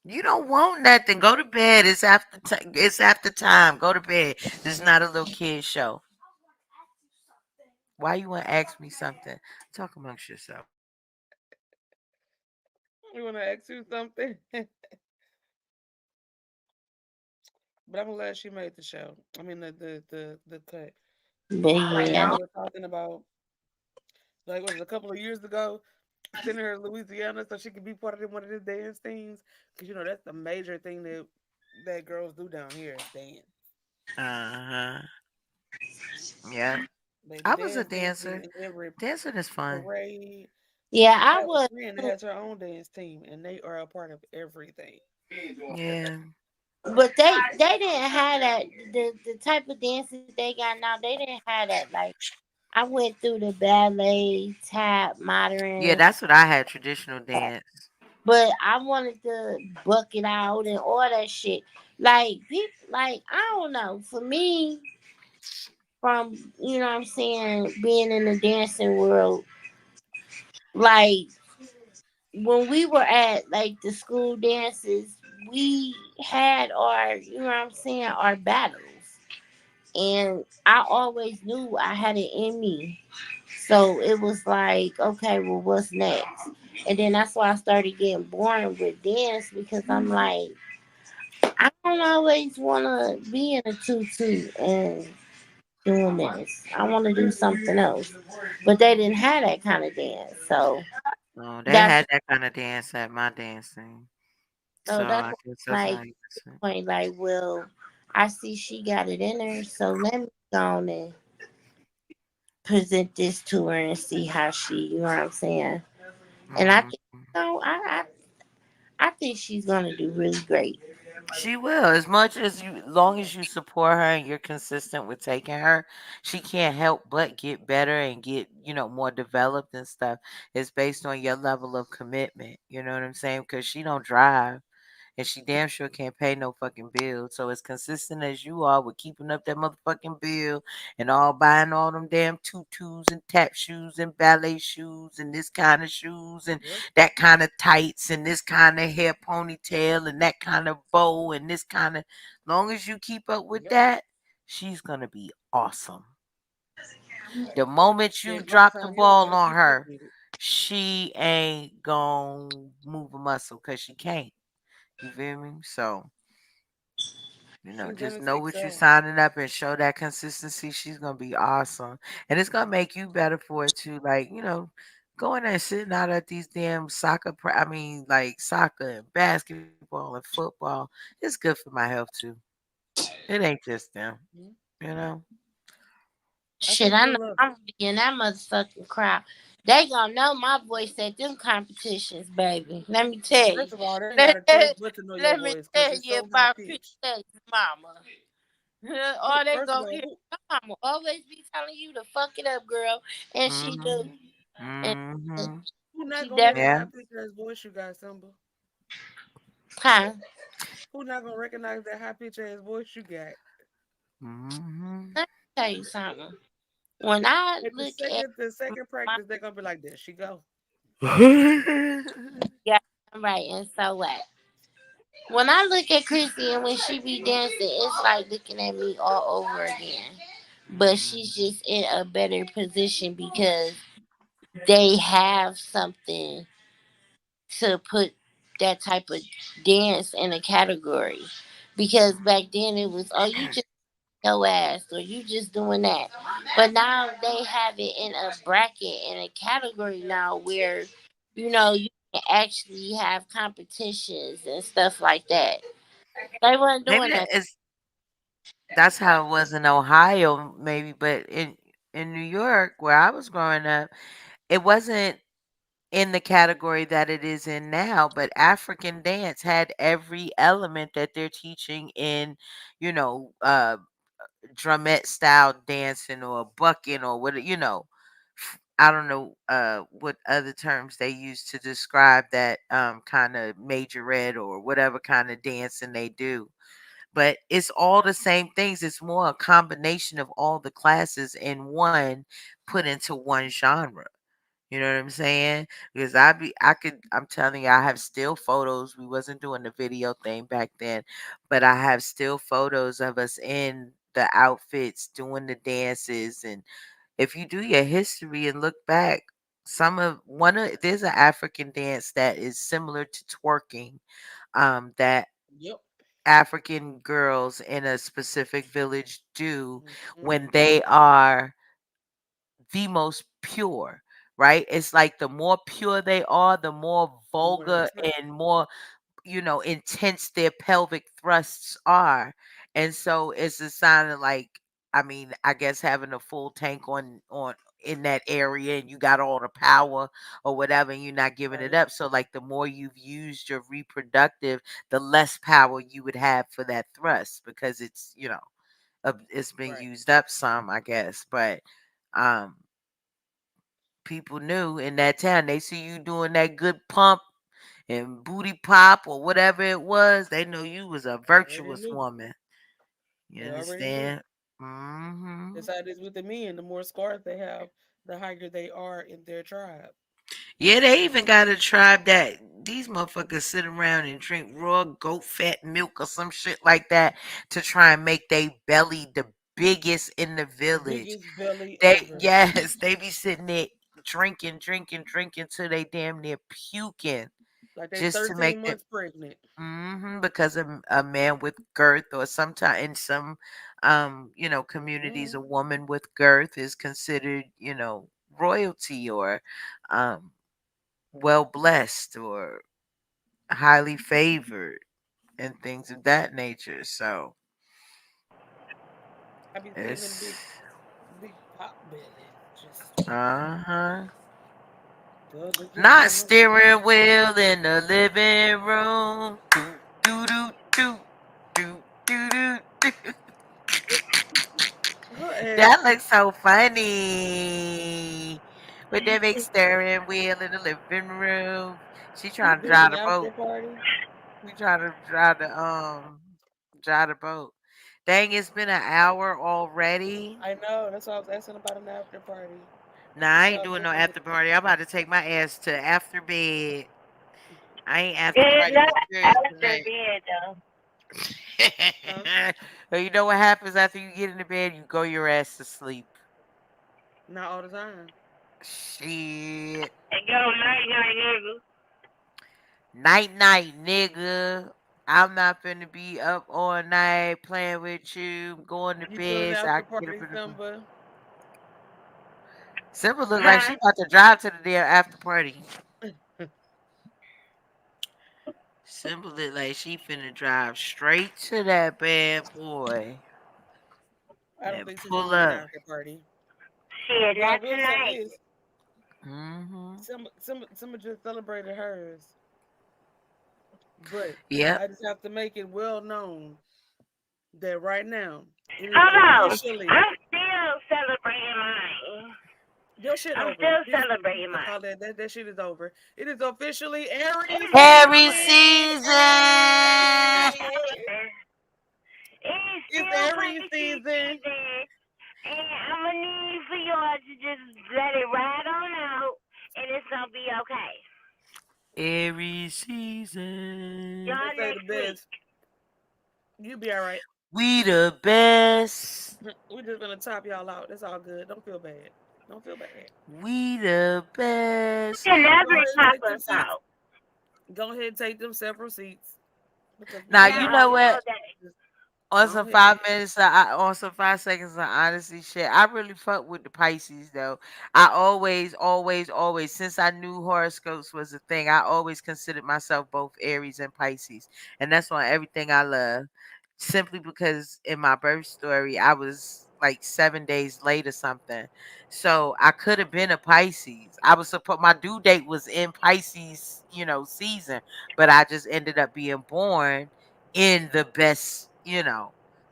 You don't want nothing. Go to bed. It's after time. Go to bed. This is not a little kid show. Why you want to ask me something? Talk amongst yourself. You want to ask you something? But I'm glad she made the show. I mean, the cut. But Because yeah, y'all were talking about, like, was it a couple of years ago, sending her to Louisiana so she could be part of one of the dance teams? Because, that's the major thing that girls do down here is dance. Uh-huh. Yeah. They be I was a dancing dancer. in every Dancing is fun. parade. yeah, I I have a was friend that too. has her own dance team, and they are a part of everything. Yeah. But they didn't have that the type of dances they got now. They didn't have that. Like I went through the ballet, tap, Yeah, modern, that's what I had, traditional dance. but I wanted to buck it out and all that shit. Like people, like I don't know. For me, from what I'm saying, being in the dancing world, like when we were at like the school dances, we had our what I'm saying, our battles. And I always knew I had it in me. So it was like, okay, well, what's next? And then that's why I started getting bored with dance because I'm like, I don't always want to be in a tutu and doing this. I want to do something else. But they didn't have that kind of dance. Oh, they That's had that kind of dance at my dancing. So that's I why guess I'm that's like, how you say. point, like, well, I see she got it in her, so let me go on and present this to her and see how she, you know what I'm saying? And I Mhm. think, I think she's gonna do really great. She will. Long as you support her and you're consistent with taking her, she can't help but get better and get, more developed and stuff. It's based on your level of commitment. You know what I'm saying? Because she don't drive. And she damn sure can't pay no fucking bill. So as consistent as you are with keeping up that motherfucking bill and all buying all them damn tutus and tap shoes and ballet shoes and this kind of shoes and Yep. that kind of tights and this kind of hair ponytail and that kind of bow and this kind of long as you keep up with Yep. that, she's gonna be awesome. The moment Then you by the drop the time you ball got it, on you sick her, with it. she ain't gonna move a muscle because she can't. You feel me? So, She's just gonna know take what you're so. signing up and show that consistency. She's gonna be awesome. And it's gonna make you better for it too. Like, going there and sitting out at these damn like soccer and basketball and football, it's good for my health too. It ain't just them, Mhm. you know. I Shit, think I you'll know love it. I'm gonna be in that motherfucking crowd. They gonna know my voice at them competitions, baby. Let me tell you. First of all, they ain't got Let, a choice but to know your let me voice because tell it's you so high about Chris pitched. mama. All they First of gonna all, hear, mama always be telling you to fuck it up, girl, and she do. Mhm. And Mhm. who not she gonna hear that definitely, high Yeah. pitched ass voice you got, Simba? huh? Who not gonna recognize that high pitched ass voice you got? Mhm. Let me tell you something. When I At look at the second my, practice, they're gonna be like, "There she go." yeah, I'm right, and so what? When I look at Chrissy and when she be dancing, it's like looking at me all over again. But she's Mhm. just in a better position because they have something to put that type of dance in a category. Because back then it was, oh, you just your ass or you just doing that. But now they have it in a bracket in a category now where you can actually have competitions and stuff like that. They weren't Maybe doing that. that's how it was in Ohio, maybe, but in New York, where I was growing up, it wasn't in the category that it is in now. But African dance had every element that they're teaching in, you know, uh, drumette style dancing or bucking or what, I don't know what other terms they use to describe that kind of majorette or whatever kind of dancing they do, but it's all the same things. It's more a combination of all the classes in one put into one genre. You know what I'm saying? Because I'm telling you, I have still photos. We wasn't doing the video thing back then, but I have still photos of us in the outfits doing the dances. And if you do your history and look back, there's an African dance that is similar to twerking, that Yep. African girls in a specific village do Mm-hmm. when they are the most pure, right? It's like the more pure they are, the more The more they vulgar twerk. and more, intense their pelvic thrusts are. And so it's a sign of like, I mean, I guess having a full tank on in that area and you got all the power or whatever and you're not giving it Right. up. So like the more you've used your reproductive, the less power you would have for that thrust because it's been Right. used up some, I guess. But um people knew in that town, they see you doing that good pump and booty pop or whatever it was, they know you was a They already virtuous knew. woman. You They already knew. understand? Hmm. That's how it is with the men. The more scars they have, the higher they are in their tribe. Yeah, they even got a tribe that these motherfuckers sit around and drink raw goat fat milk or some shit like that to try and make their belly the biggest in the village. Biggest belly They ever. yes, they be sitting there drinking, drinking, drinking till they damn near puking Like they just to make 13 them. months pregnant. Because a man with girth, or sometimes in some, communities, Hmm. a woman with girth is considered, royalty or um, well blessed or highly favored and things of that nature. So I be seeing them big, it's big pop bellies. Just uh-huh. girl, they just Not don't know. steering wheel in the living room. Do do do do do do do. Her ass. That looks so funny. With that big steering wheel in the living room. She This trying to bitch drive an the after boat. party. She trying to drive the boat. Dang, it's been an hour already. I know. That's why I was asking about an after party. Nah, You I see ain't how doing no quick it after party. I'm about to take my ass to after bed. I ain't after It's party not with Chris after tonight. bed though. huh? So you know what happens after you get in the bed? You go your ass to sleep. Not all the time. Shit. And go night night nigga. Night night, nigga. I'm not finna be up all night playing with you, going to You feeling bed so I after can get up party, in the. Simba? Simba look like she Huh? about to drive to the damn after party. Simba look like she finna drive straight to that bad boy I don't and think she's pull going to the up. after party. Shit, But I not will say tonight. this: Hmm. Simba just celebrated hers, but Yep. I just have to make it well known that right now it is Hold on. officially I'm still celebrating mine. your shit I'm over. still This celebrating I mine. call that shit is over. It is officially Aries Harry season. season. It's It's still Aries Pisces season. season, and I'm gonna need for y'all to just let it ride on out, and it's gonna be okay. Harry I'm season. gonna Y'all say the next week. best. You be all right. We the best. We're just gonna top y'all out. That's all good. Don't feel bad. Don't feel bad. We the You best. can Go never ahead and top take them us seats. out. Go ahead and take them several seats because we Now gonna you have know Nuh-uh, what? all day. just On go some ahead. 5 minutes, on some 5 seconds of honesty shit. I really fuck with the Pisces though. I always, always, always, since I knew horoscopes was a thing, I always considered myself both Aries and Pisces, and that's on everything I love. Simply because in my birth story, I was like 7 days late or something, so I could have been a Pisces. I was supposed my due date was in Pisces, season, but I just ended up being born in the best,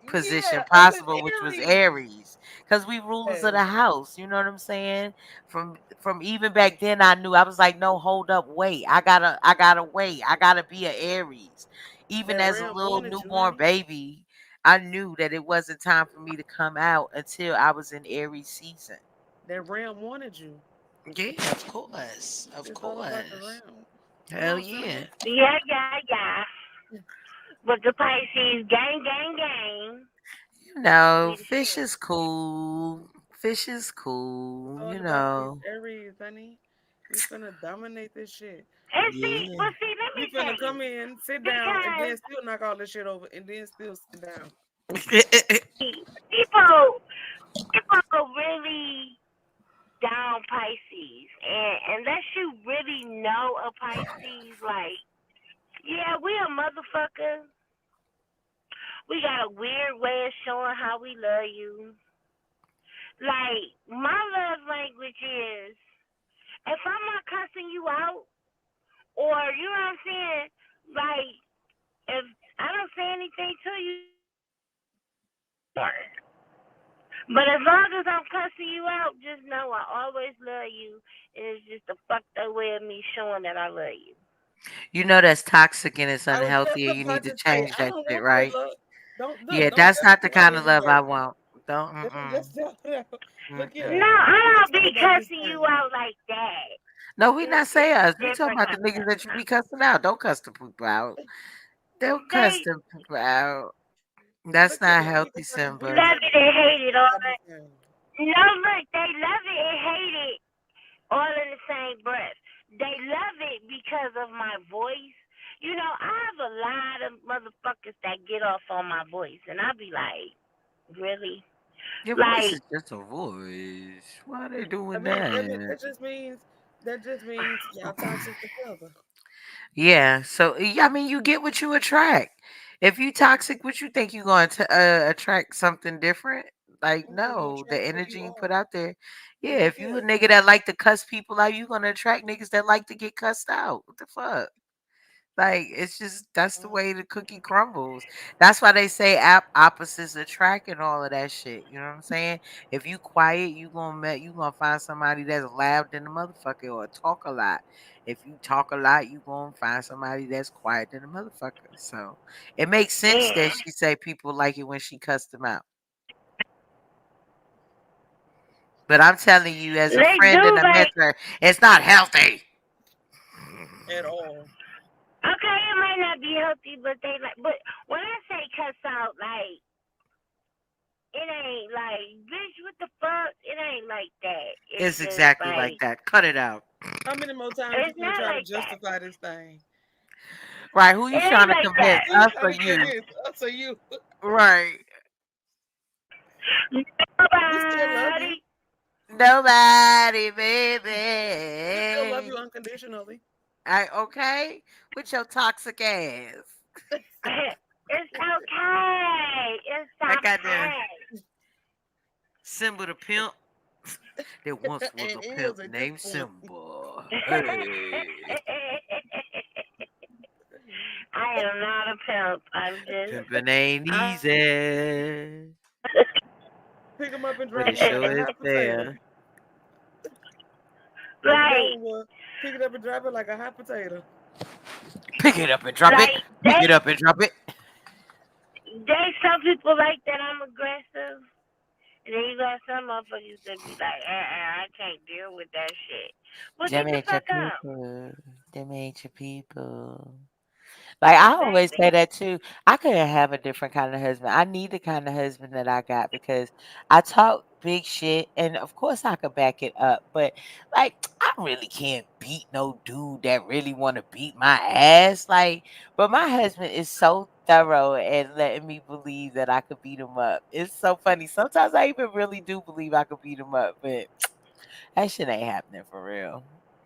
position Yeah, up in possible, which was Aries. Aries. Because we rulers of Yes, the house, you know what I'm saying? From even back then I knew I was like, no, hold up, wait. I gotta wait. I gotta be a Aries. Even that as a Ram little wanted you, newborn honey. baby, I knew that it wasn't time for me to come out until I was in Aries season. That Ram wanted you. Yeah, of course. Of It's all about the course. Ram. Come Hell on, Simba. yeah. Yeah, yeah, yeah. But the Pisces, gang, gang, gang. We the Fish shit. is cool. Fish is cool, All you about these know. Aries, honey. We finna dominate this shit. And see, Yeah. but see, let me We tell finna you, come in, sit down, and because then still knock all this shit over, and then still sit down. people really down Pisces, and unless you really know a Pisces, like, yeah, we a motherfucker. We got a weird way of showing how we love you. Like, my love language is if I'm not cussing you out, or you know what I'm saying, like, if I don't say anything to you, but as long as I'm cussing you out, just know I always love you, and it's just a fucked up way of me showing that I love you. You know that's toxic and it's I was just unhealthy and you need about to to say, change I that don't shit, want no right? love. Don't look. Yeah, Don't that's tell me not the you out kind of love I anyway. want. Don't Just tell me out. Look here. No, mm-mm. I We can don't talk be about this cussing you thing. out like that. No, we not It's say us. We talking different about the kind of niggas that cussing you be out. cussing out. Don't cuss the people out. Don't cuss They the people out. That's Look here. not We can healthy, talk. We can Simba. love talk. it and hate it all. About this thing. No, look, they love it and hate it all in the same breath. They love it because of my voice. You know, I have a lot of motherfuckers that get off on my voice, and I be like, really? Your voice Like, is just a voice. Why are they I doing mean, that? that just means y'all toxic together. Yeah. So I mean, you get what you attract. If you toxic, what you think you going to attract something different? Like You're gonna no, the attract who energy you you put are. out there. Yeah, if you Yeah. a nigga that like to cuss people out, you gonna attract niggas that like to get cussed out. What the fuck? Like it's just that's the Uh, way the cookie crumbles. That's why they say opposites attract and all of that shit. You know what I'm saying? If you quiet, you gonna find somebody that's loud than the motherfucker or talk a lot. If you talk a lot, you gonna find somebody that's quiet than the motherfucker. So it makes sense that yeah, she say people like it when she cussed them out. But I'm telling you, as a they do friend and a like. mentor, it's not healthy. at all. Okay, it might not be healthy, but they like. But when I say cuss out, like it ain't like, bitch, what the fuck? It ain't like that. It's It's just exactly like like, that. Cut it out. How many more times you it's gonna not try to like that. justify this thing? Right? Who It you trying ain't to like convince? that. Who you Us or trying to you? convince? Us or you? Right. We still love you. Nobody. Nobody, We still love you baby. unconditionally. I okay with your toxic ass. It's okay. It's That goddamn okay. Simba the pimp. There once was And a pimp is at this named point. Simba. Hey, I am not a pimp. I'm just. pimping ain't I'm. easy, Pick him up and but drop it him like sure a is hot potato. fair. That's what that like, one was. Pick it up and drop it like a hot potato. Pick it up and drop it. like Pick it up and drop it. some people like that I'm aggressive, and then you got some motherfuckers that be like, I can't deal with that shit. Well, get Them the ain't your fuck out. people. Them ain't your people. Like I always say Exactly. that too. I couldn't have a different kind of husband. I need the kind of husband that I got because I talk big shit and of course I could back it up. But like I really can't beat no dude that really wanna beat my ass. Like, but my husband is so thorough and letting me believe that I could beat him up. It's so funny. Sometimes I even really do believe I could beat him up, but that shit ain't happening for real.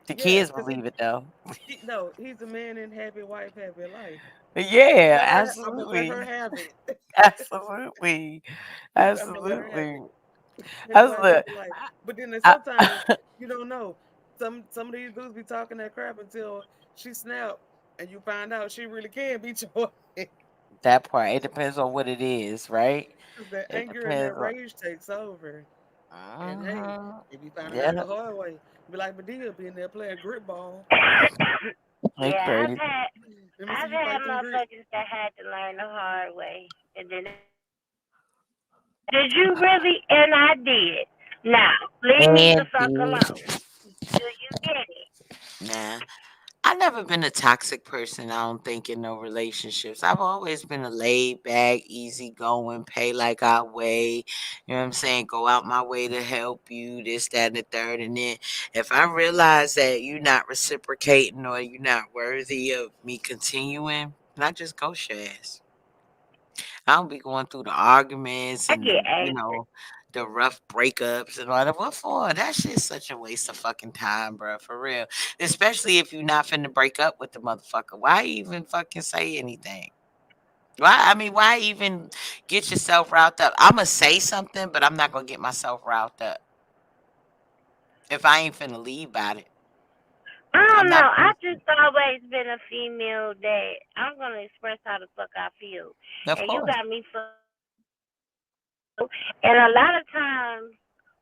The Yeah, kids because believe it though. he no, he's a man in happy wife, happy life. Yeah, I'm gonna let her absolutely. have it. Absolutely. I'm gonna let her have Absolutely. it. Happy That's wife, look. happy life. But then I, sometimes you don't know. Some of these dudes be talking that crap until she snap, and you find out she really can beat your ass. that part. It depends on what it is, right? Because that It anger and that depends on. rage takes over. And hey, Uh-huh. they be finding out Yeah, the hard way. Be like Medea being there playing grip ball. they Yeah, crazy. Let me see I've you had fight them grip. motherfuckers that had to learn the hard way, and then they be like, "Did you really?" And I did. Now leave me the And fuck did. alone. Do you get it? Nah. I never been a toxic person, I don't think, in no relationships. I've always been a laid back, easy going, pay like I weigh. You know what I'm saying? Go out my way to help you, this, that, and the third. And then if I realize that you're not reciprocating or you're not worthy of me continuing, then I just ghost your ass. I don't be going through the arguments I and get the, angry. the rough breakups and all that. What for? That shit's such a waste of fucking time, bro. For real. Especially if you're not finna break up with the motherfucker. Why even fucking say anything? Why? I mean, why even get yourself riled up? I'ma say something, but I'm not gonna get myself riled up if I ain't finna leave about it. I I'm don't not know. finna. I've just always been a female that I'm gonna express how the fuck I feel, Of and you course. got me fucked up. And a lot of times,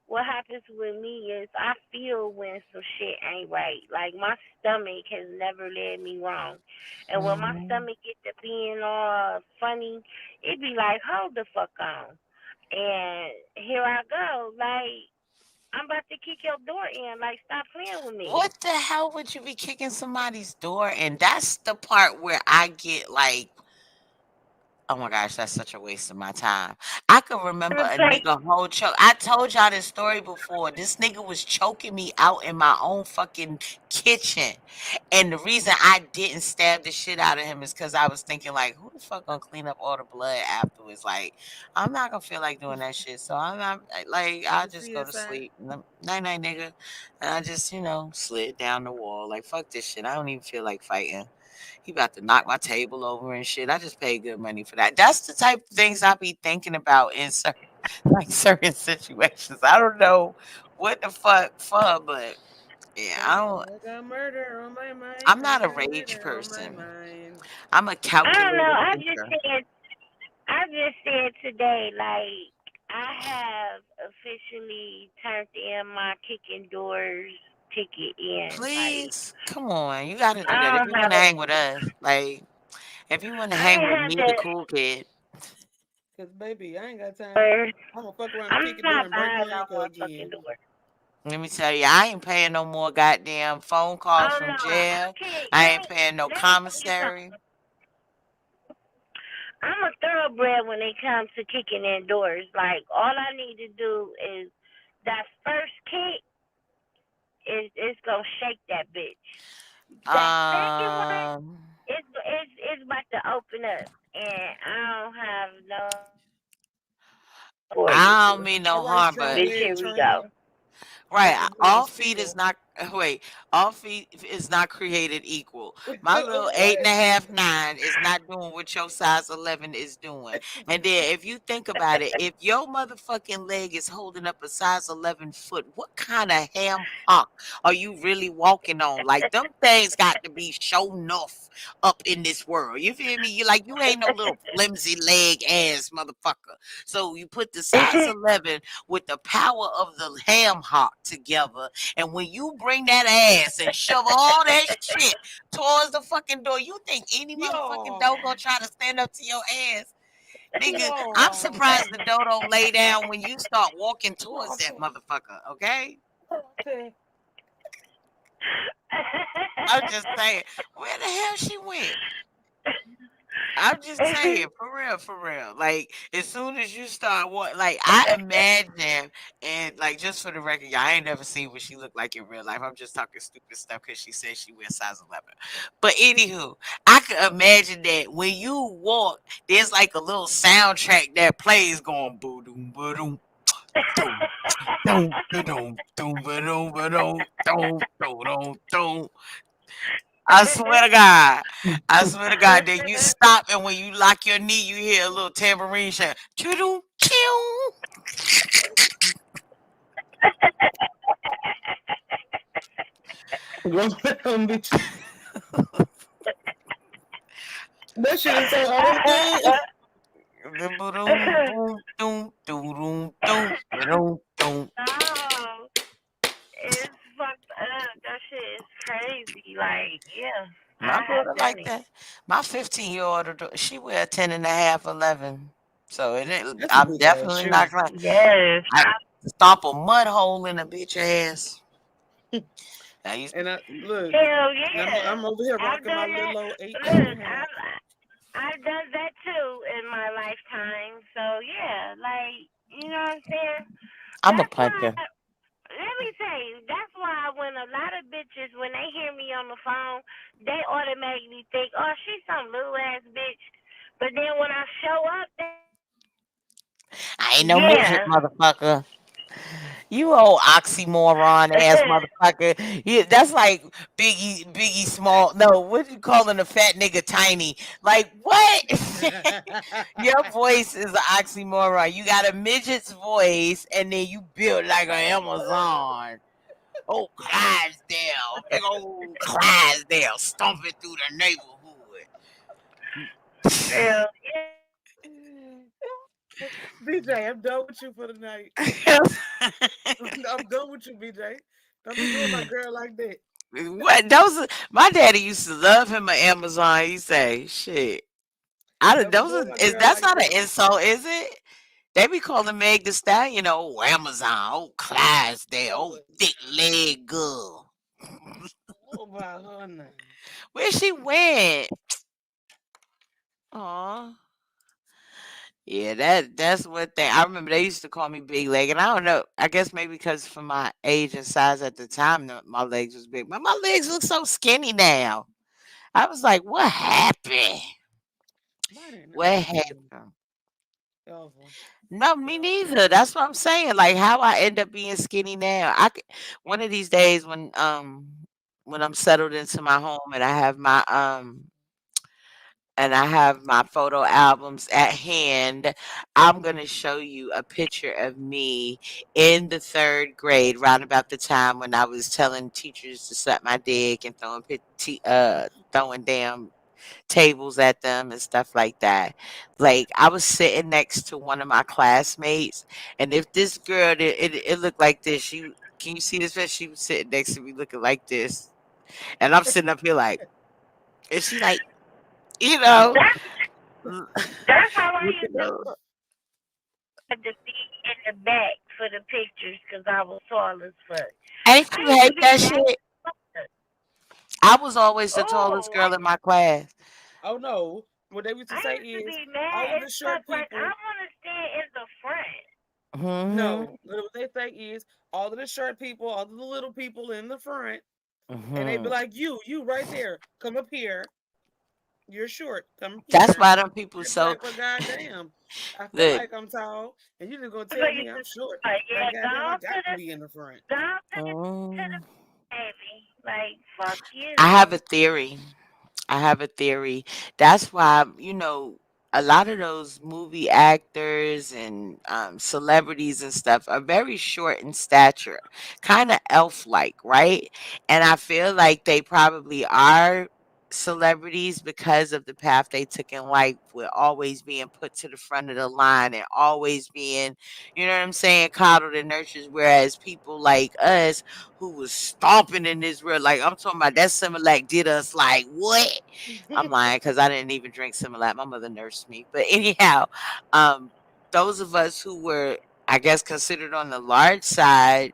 what happens with me is I feel when some shit ain't right. Like my stomach has never led me wrong, and when my Hmm. stomach get to being all funny, it be like, hold the fuck on. And here I go, like I'm about to kick your door in. Like stop playing with me. What the hell would you be kicking somebody's door? And that's the part where I get like, oh my gosh, that's such a waste of my time. I can remember Never a play. nigga whole choke. I told y'all this story before. This nigga was choking me out in my own fucking kitchen. And the reason I didn't stab the shit out of him is because I was thinking, like, who the fuck gonna clean up all the blood afterwards? Like, I'm not gonna feel like doing that shit. So I'm not like I'll The just go to CSI. sleep. Night night nigga. And I just, slid down the wall. Like, fuck this shit. I don't even feel like fighting. He about to knock my table over and shit. I just paid good money for that. That's the type of things I be thinking about in certain like certain situations. I don't know what the fuck for, but yeah, I got murder on my mind. I'm I not a got rage murder on my person. mind. I'm a I don't know. calculated thinker. I just said today, like I have officially turned in my kicking doors ticket in. Like Please, come on, you got to do that I if don't you have want to hang with us. Like, if you want to I hang ain't with had me, the to cool kid. Cause baby, I ain't got time. or I'm gonna fuck around and I'm kick your door not and break buying my no ankle more again. fucking doors. Let me tell you, I ain't paying no more goddamn phone calls Oh from no, I jail. can't. I ain't paying no Let me tell you commissary. something. I'm a thorough thoroughbred when it comes to kicking indoors. Like all I need to do is that first kick is it's gonna shake that bitch. That second one Um, it's about to open up, and I don't have no for you. I don't mean All no right, harm, Bitch, but short here leg we go. trainer, right, like a nigga all feet is still. not wait, all feet is not created equal. My little eight and What? a half, 9 is not doing what your size 11 is doing. And then if you think about it, if your motherfucking leg is holding up a size 11 foot, what kind of ham hock are you really walking on? Like them things got to be show enough up in this world. You feel me? You like you ain't no little flimsy leg ass motherfucker. So you put the size 11 with the power of the ham hock together. And when you bring that ass and shove all that shit towards the fucking door, you think any motherfucking door Yo, gonna try to stand up to your ass? Nigga, I'm yo, surprised the door don't lay down when you start walking towards what that the, motherfucker, okay? what the, I'm just saying, where the hell she went? I'm just saying, for real. Like, as soon as you start what, like, I imagine, and like, just for the record, y'all, I ain't never seen what she looked like in real life. I'm just talking stupid stuff because she said she wears size 11. But anywho, I could imagine that when you walk, there's like a little soundtrack that plays going boo doom boo doom. Doom, doom, doom, doom, doom, doom, doom, doom, doom. I swear to God. I swear to God. Then you stop, and when you lock your knee, you hear a little tambourine sound. Choo-doo, choo. go down, bitch. That shit is so old, dude. The boom, boom, doom, doom, doom, doom, doom. No, it's fucked up. That shit is crazy. Like, yeah, My I have daughter done like it. that. My 15-year-old, she wear 10 and a half, 11. So it ain't, That's a I'm big ass definitely shoe. not going to Yes, I stomp a mud hole in a bitch ass. I used And I look, hell and yeah. I'm over here I've rocking my done that. little old eight and a Look, half. I've done that too in my lifetime. So yeah, like you know what I'm saying. I'm a That's why. puncher. Let me tell you. That's why when a lot of bitches when they hear me on the phone, they automatically think, "Oh, she's some little ass bitch." But then when I show up, they I ain't no midget, yeah. motherfucker. You old oxymoron ass motherfucker. Yeah, that's like Biggie Small. No, what you calling a fat nigga tiny? Like what? Your voice is an oxymoron. You got a midget's voice, and then you build like an Amazon. Oh, Clydesdale, big old Clydesdale, stomping through the neighborhood. Hell yeah. BJ, I'm done with you for the night. I'm done with you, BJ. Don't be doing my girl like that. What those? My daddy used to love him an Amazon. He say, "Shit, Don't be those doing my is girl that's like not an that. insult, is it? They be calling Meg the Stallion, oh Amazon, oh Clydesdale, oh Oh, thick leg girl. what about her name? Where she went? Aw. Yeah, that's what they. I remember they used to call me big leg, and I don't know. I guess maybe because for my age and size at the time, my legs was big, but my legs look so skinny now. I was like, what happened? Mine ain't never What been skinny. happened? Ever. No, me Ever. neither. That's what I'm saying. Like how I end up being skinny now. One of these days when I'm settled into my home and I have my photo albums at hand, I'm gonna show you a picture of me in the third grade, right about the time when I was telling teachers to suck my dick and throwing damn tables at them and stuff like that. Like I was sitting next to one of my classmates, and if this girl, it looked like this. Can you see this? She was sitting next to me, looking like this, and I'm sitting up here like, and she like, you know, That's that's how I looking used to up. have to be in the back for the pictures because I was tall as fuck. Ain't I you used to hate be that that. shit? I was always the tallest Oh, girl in my class. Oh no. What they used to I say used to is be all of mad the as fuck. short Like I people. want to stand in the front. Mhm. No, what they say is all of the short people, all of the little people in the front, and they be Mhm. like, you right there, come up here. You're short, come up That's here. why them people They be so like, well, goddamn, I feel the like I'm tall, and you just gonna So tell you me I'm just short. like, Like, yeah, goddamn, I got to be in the front. go to the mm, baby. Like fuck I have you. a theory. I have a theory. That's why, a lot of those movie actors and celebrities and stuff are very short in stature, kind of elf-like, right? And I feel like they probably are celebrities because of the path they took in life, with always being put to the front of the line and always being, you know what I'm saying, coddled and nurtured. Whereas people like us who was stomping in this world. Like I'm talking about that Similac did us like what? I'm lying because I didn't even drink Similac. My mother nursed me. But anyhow, um, those of us who were, I guess, considered on the large side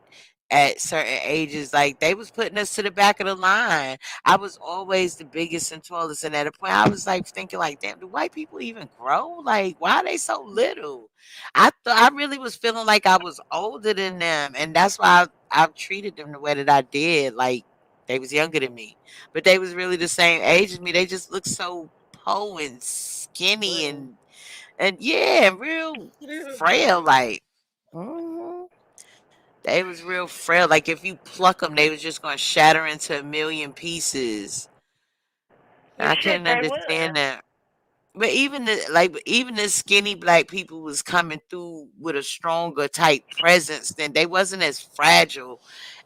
at certain ages, like they was putting us to the back of the line. I was always the biggest and tallest, and at a point, I was like thinking, like, damn, do white people even grow? Like, why are they so little? I really was feeling like I was older than them, and that's why I've treated them the way that I did. Like they was younger than me, but they was really the same age as me. They just looked so and skinny Frail. and yeah, real frail. Frail. Like mhm. They was real frail. Like if you pluck them, they was just gonna shatter into a million pieces. Well, I shit, couldn't they would. understand that. But even the skinny black people was coming through with a stronger type presence. Than they wasn't as fragile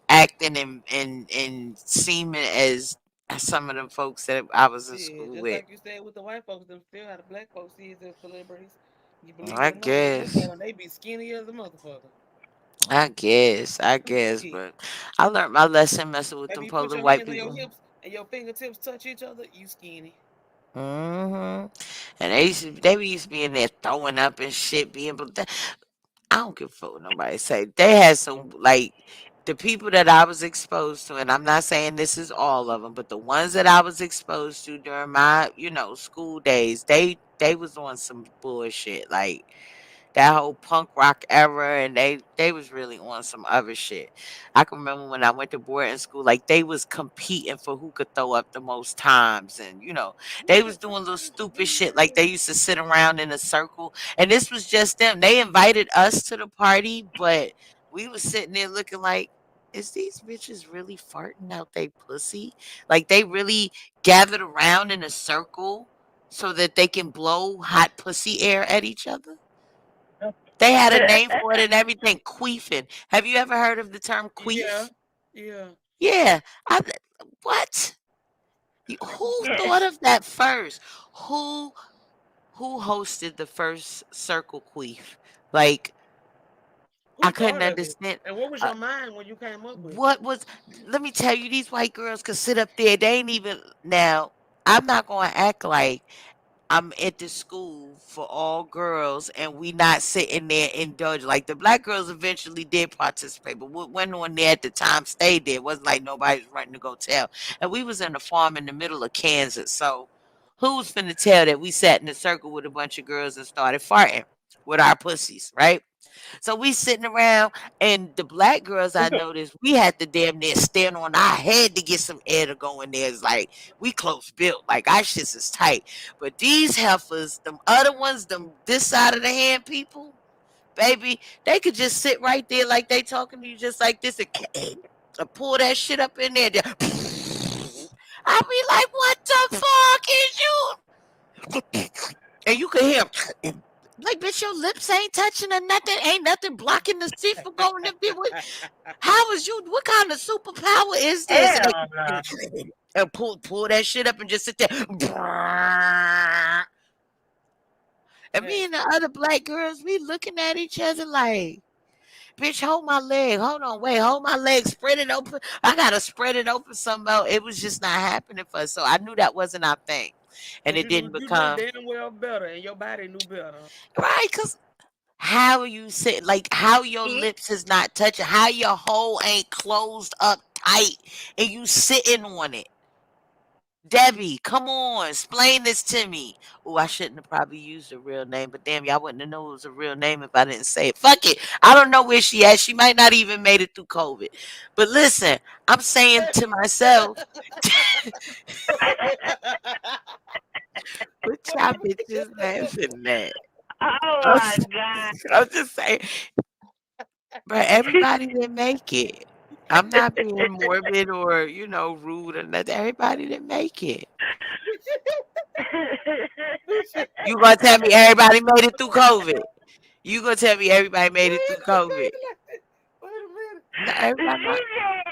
acting and seeming as some of them folks that I was in Shit, school just with. like you said with the white folks, them still how the black folks see as celebrities. You believe it I or not, you look at guess. them, they be skinny as a motherfucker. I guess, but I learned my lesson messing with Maybe them you put polar your white hands on your people. hips and your fingertips touch each other, you skinny. And they used to be in there throwing up and shit, being but I don't give a fuck what nobody say. They had some like the people that I was exposed to, and I'm not saying this is all of them, but the ones that I was exposed to during my school days, they was on some bullshit like that whole punk rock era, and they was really on some other shit. I can remember when I went to boarding school, like they was competing for who could throw up the most times, and they was doing little stupid shit like they used to sit around in a circle, and this was just them. They invited us to the party, but we was sitting there looking like, is these bitches really farting out they pussy? Like they really gathered around in a circle so that they can blow hot pussy air at each other. They had a name for it and everything, queefing. Have you ever heard of the term Yeah, queef? yeah. Yeah. What? Who thought of that first? Who who hosted the first circle queef? Like I Who couldn't thought of it? understand. And what was Uh, your mind when you came up with it? what was? Let me tell you, these white girls could sit up there. They ain't even now. I'm not gonna act like I'm at the school for all girls and we not sitting there indulging. Like the black girls eventually did participate, but what went on there at the time stayed there. It wasn't like nobody was running to go tell. And we was in a farm in the middle of Kansas. So who's finna tell that we sat in a circle with a bunch of girls and started farting with our pussies, right? So we sitting around, and the black girls I noticed, we had to damn near stand on our head to get some air to go in there. It's like we close built, like our shits is tight. But these heifers, them other ones, them this side of the hand people, baby, they could just sit right there like they talking to you just like this and pull that shit up in there. I be like, what the fuck is you? And you can hear 'em. Like, bitch, your lips ain't touching or nothing. Ain't nothing blocking the seat from going to be with. How is you? What kind of superpower is this? And, Hell no. and pull that shit up and just sit there. And me Hey, and the other black girls, we looking at each other like, bitch, hold my leg. Hold on, wait, hold my leg. Spread it open. I gotta spread it open somehow. It was just not happening for us. So I knew that wasn't our thing. And because it didn't you knew become damn well better, and your body knew better. right, cause how you sit, like how your lips is not touching, how your hole ain't closed up tight, and you sitting on it. Debbie, come on, explain this to me. Oh, I shouldn't have probably used a real name, but damn, y'all wouldn't have known it was a real name if I didn't say it. Fuck it. I don't know where she at. She might not even made it through COVID. But listen, I'm saying to myself, what What y'all happened? bitches laughing at? Oh I'm, my god. I'm just saying, but everybody didn't make it. I'm not being morbid or, rude or nothing. Everybody didn't make it. Who said? You gonna tell me everybody made it through COVID? You gonna tell me everybody made it Wait, through don't say COVID? it like that. Wait a minute. No, She everybody not. said,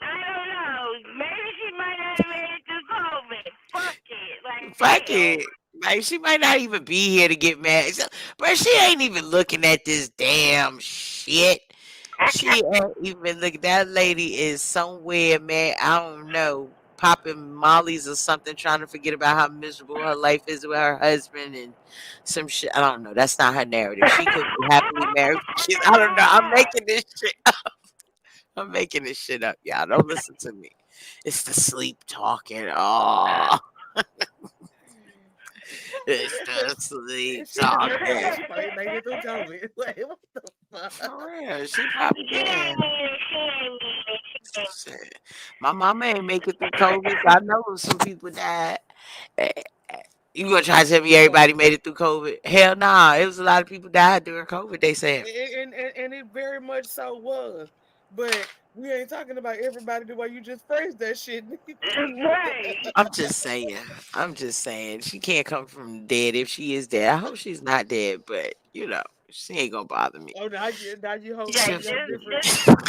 I don't know. Maybe she might not have made it through COVID. Fuck it. Like, Fuck damn. it. Like she might not even be here to get mad. But she ain't even looking at this damn shit. She ain't even look. That lady is somewhere, man. I don't know, popping mollies or something, trying to forget about how miserable her life is with her husband and some shit. I don't know. That's not her narrative. She could be happily married with kids. I don't know. I'm making this shit. I'm making this shit up, y'all. Don't listen to me. It's the sleep talking. Oh, it's the sleep And talking. she probably made it through COVID. Like, what the fuck? For real, she probably She ain't did. mean it. She ain't mean it. She ain't. Shit. My mama ain't make it through COVID, so I know some people died. Eh, eh, You gonna try to tell me But everybody made it through COVID? Hell nah. It was a lot of people died during COVID, they said. and it very much so was. But we ain't talking about everybody the way you just phrased that shit. Right. I'm just saying. I'm just saying. She can't come from dead if she is dead. I hope she's not dead, but she ain't gonna bother me. Oh, now you hope Yeah, She'll you got just a she'll different forget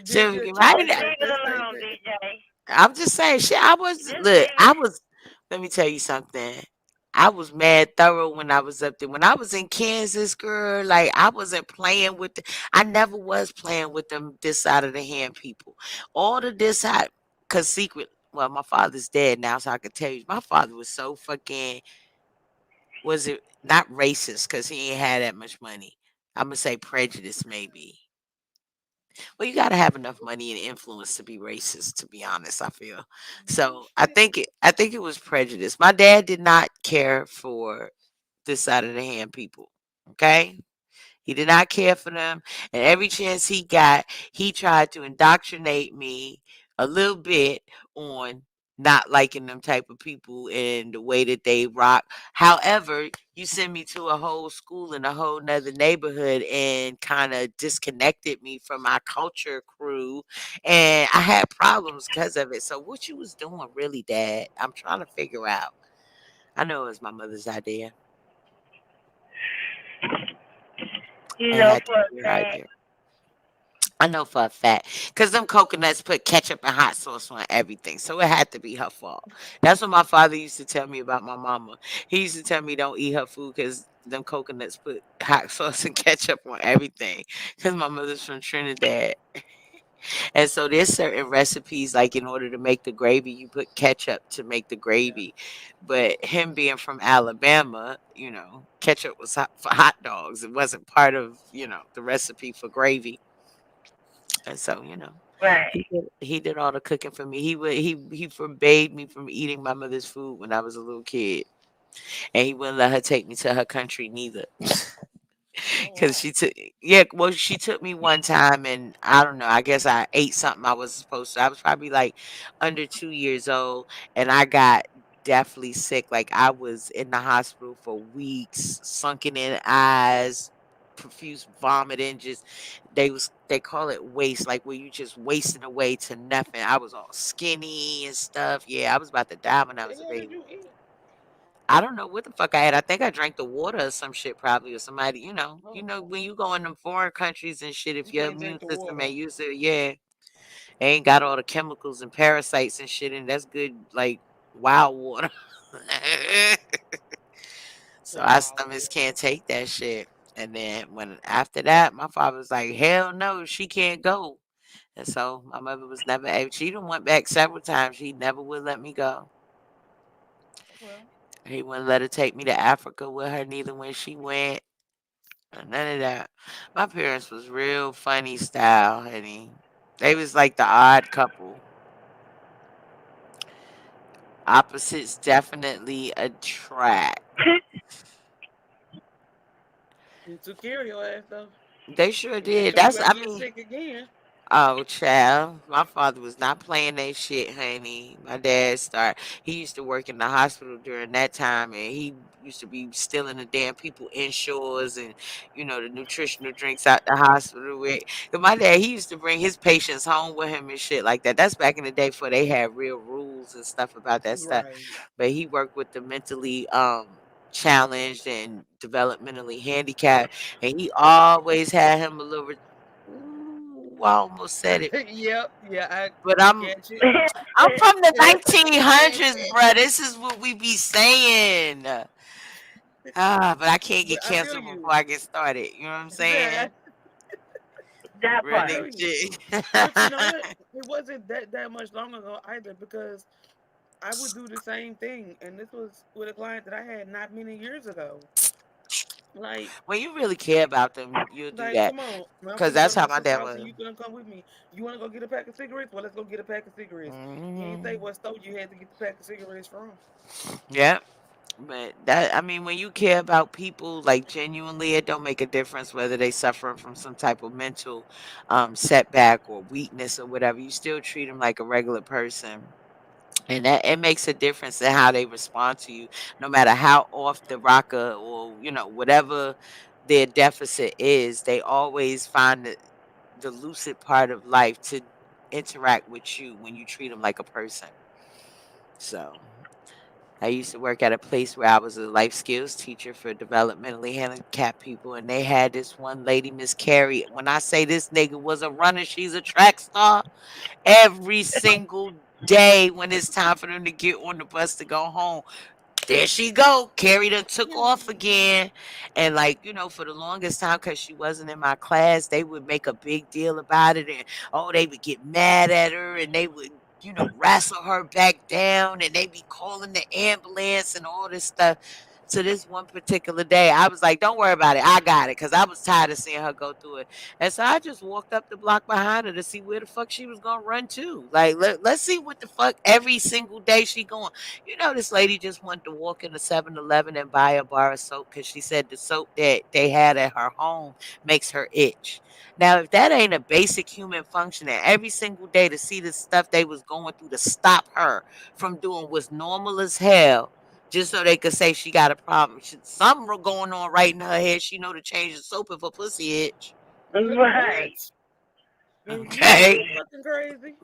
take just on right. that, leave it that alone, statement. DJ. I'm just saying, shit. Just leave it. Let me tell you something. I was mad thorough when I was up there. When I was in Kansas, girl, like I wasn't playing with I never was playing with them this side of the hand people. All the this side, cause well, my father's dead now, so I can tell you, my father was so fucking, was it not racist, cause he ain't had that much money. I'm gonna say prejudice, maybe. Well, you gotta have enough money and influence to be racist, to be honest, I feel. No So shit. I think it was prejudice. My dad did not care for this side of the hand people. Okay? He did not care for them. And every chance he got, he tried to indoctrinate me a little bit on not liking them type of people and the way that they rock. However, you send me to a whole school in a whole nother neighborhood and kind of disconnected me from my culture crew. And I had problems because of it. So what you was doing really, Dad? I'm trying to figure out. I know it was my mother's idea. You It know had to for a be her fact. idea. I know for a fact, cause them coconuts put ketchup and hot sauce on everything, so it had to be her fault. That's what my father used to tell me about my mama. He used to tell me don't eat her food cause them coconuts put hot sauce and ketchup on everything. Cause my mother's from Trinidad, and so there's certain recipes like in order to make the gravy, you put ketchup to make the Yeah. gravy. But him being from Alabama, ketchup was hot for hot dogs. It wasn't part of the recipe for gravy. And so, Right. he did all the cooking for me. He forbade me from eating my mother's food when I was a little kid, and he wouldn't let her take me to her country neither. Oh Cause wow. she took yeah, well, she took me one time, and I don't know, I guess I ate something I wasn't supposed to. I was probably like under 2 years old, and I got deathly sick. Like I was in the hospital for weeks, sunken in eyes, profuse vomiting. Just they call it waste, like where you just wasting away to nothing. I was all skinny and stuff. Yeah, I was about to die when What I the was a hell did baby. you eat? I don't know what the fuck I had. I think I drank the water or some shit probably, or somebody, Oh, when okay. you go in them foreign countries and shit, if You your can't immune drink the system water. ain't used to it, yeah, they ain't got all the chemicals and parasites and shit, and that's good like wild water. So That our wild stomachs water. can't Okay. take that shit. And then when after that, my father was like, "Hell no, she can't go." And so my mother was never able. She done went back several times. She never would let me go. Well, He wouldn't let her take me to Africa with her neither when she went. None of that. My parents was real funny style, honey. They was like the odd couple. Opposites definitely attract. You took care of your ass though. They sure You make did. sure you That's, ain't I get mean, sick again. oh, child. My father was not playing that shit, honey. My dad he used to work in the hospital during that time, and he used to be stealing the damn people insurers and, the nutritional drinks out the hospital with. 'Cause my dad, he used to bring his patients home with him and shit like that. That's back in the day before they had real rules and stuff about that stuff. Right. But he worked with the mentally, challenged and developmentally handicapped, and he always had him a little. Ooh, I almost said it. Yep. Yeah, I But catch it. I'm from the Catch 1900s, it. bruh. This is what we be saying. But I can't But get I feel canceled before you. I get started. You know what I'm Yeah, saying? That I Real part. feel nigga you. shit. But you know what? It wasn't that much long ago either because I would do the same thing, and this was with a client that I had not many years ago. Like, When you really care about them, you'll do like, that. come on, man, I'm Cause finna go that's to my how my sister's dad house and was. you finna come with me. You wanna go get a pack of cigarettes? Well, let's go get a pack of cigarettes. He ain't say Hmm. what store you had to get the pack of cigarettes from. Yeah. But that, I mean, when you care about people like genuinely, it don't make a difference whether they suffering from some type of mental setback or weakness or whatever. You still treat them like a regular person. And that it makes a difference in how they respond to you, no matter how off the rocker or whatever their deficit is. They always find the lucid part of life to interact with you when you treat them like a person. So I used to work at a place where I was a life skills teacher for developmentally handicapped people, and they had this one lady, Miss Carrie. When I say this nigga was a runner, she's a track star. Every single day when it's time for them to get on the bus to go home, there she go. Carrie done took off again. And like, for the longest time, because she wasn't in my class, they would make a big deal about it. And oh, they would get mad at her and they would, wrestle her back down and they be calling the ambulance and all this stuff. So this one particular day, I was like, don't worry about it. I got it. Cause I was tired of seeing her go through it. And so I just walked up the block behind her to see where the fuck she was gonna run to. Like, let's see what the fuck every single day she going. This lady just wanted to walk in the 7-Eleven and buy a bar of soap because she said the soap that they had at her home makes her itch. Now, if that ain't a basic human function, and every single day to see the stuff they was going through to stop her from doing what's normal as hell, just so they could say she got a problem. Something going on right in her head. She know to change the soap if her pussy itch. Right. What? You know Okay. you fucking crazy.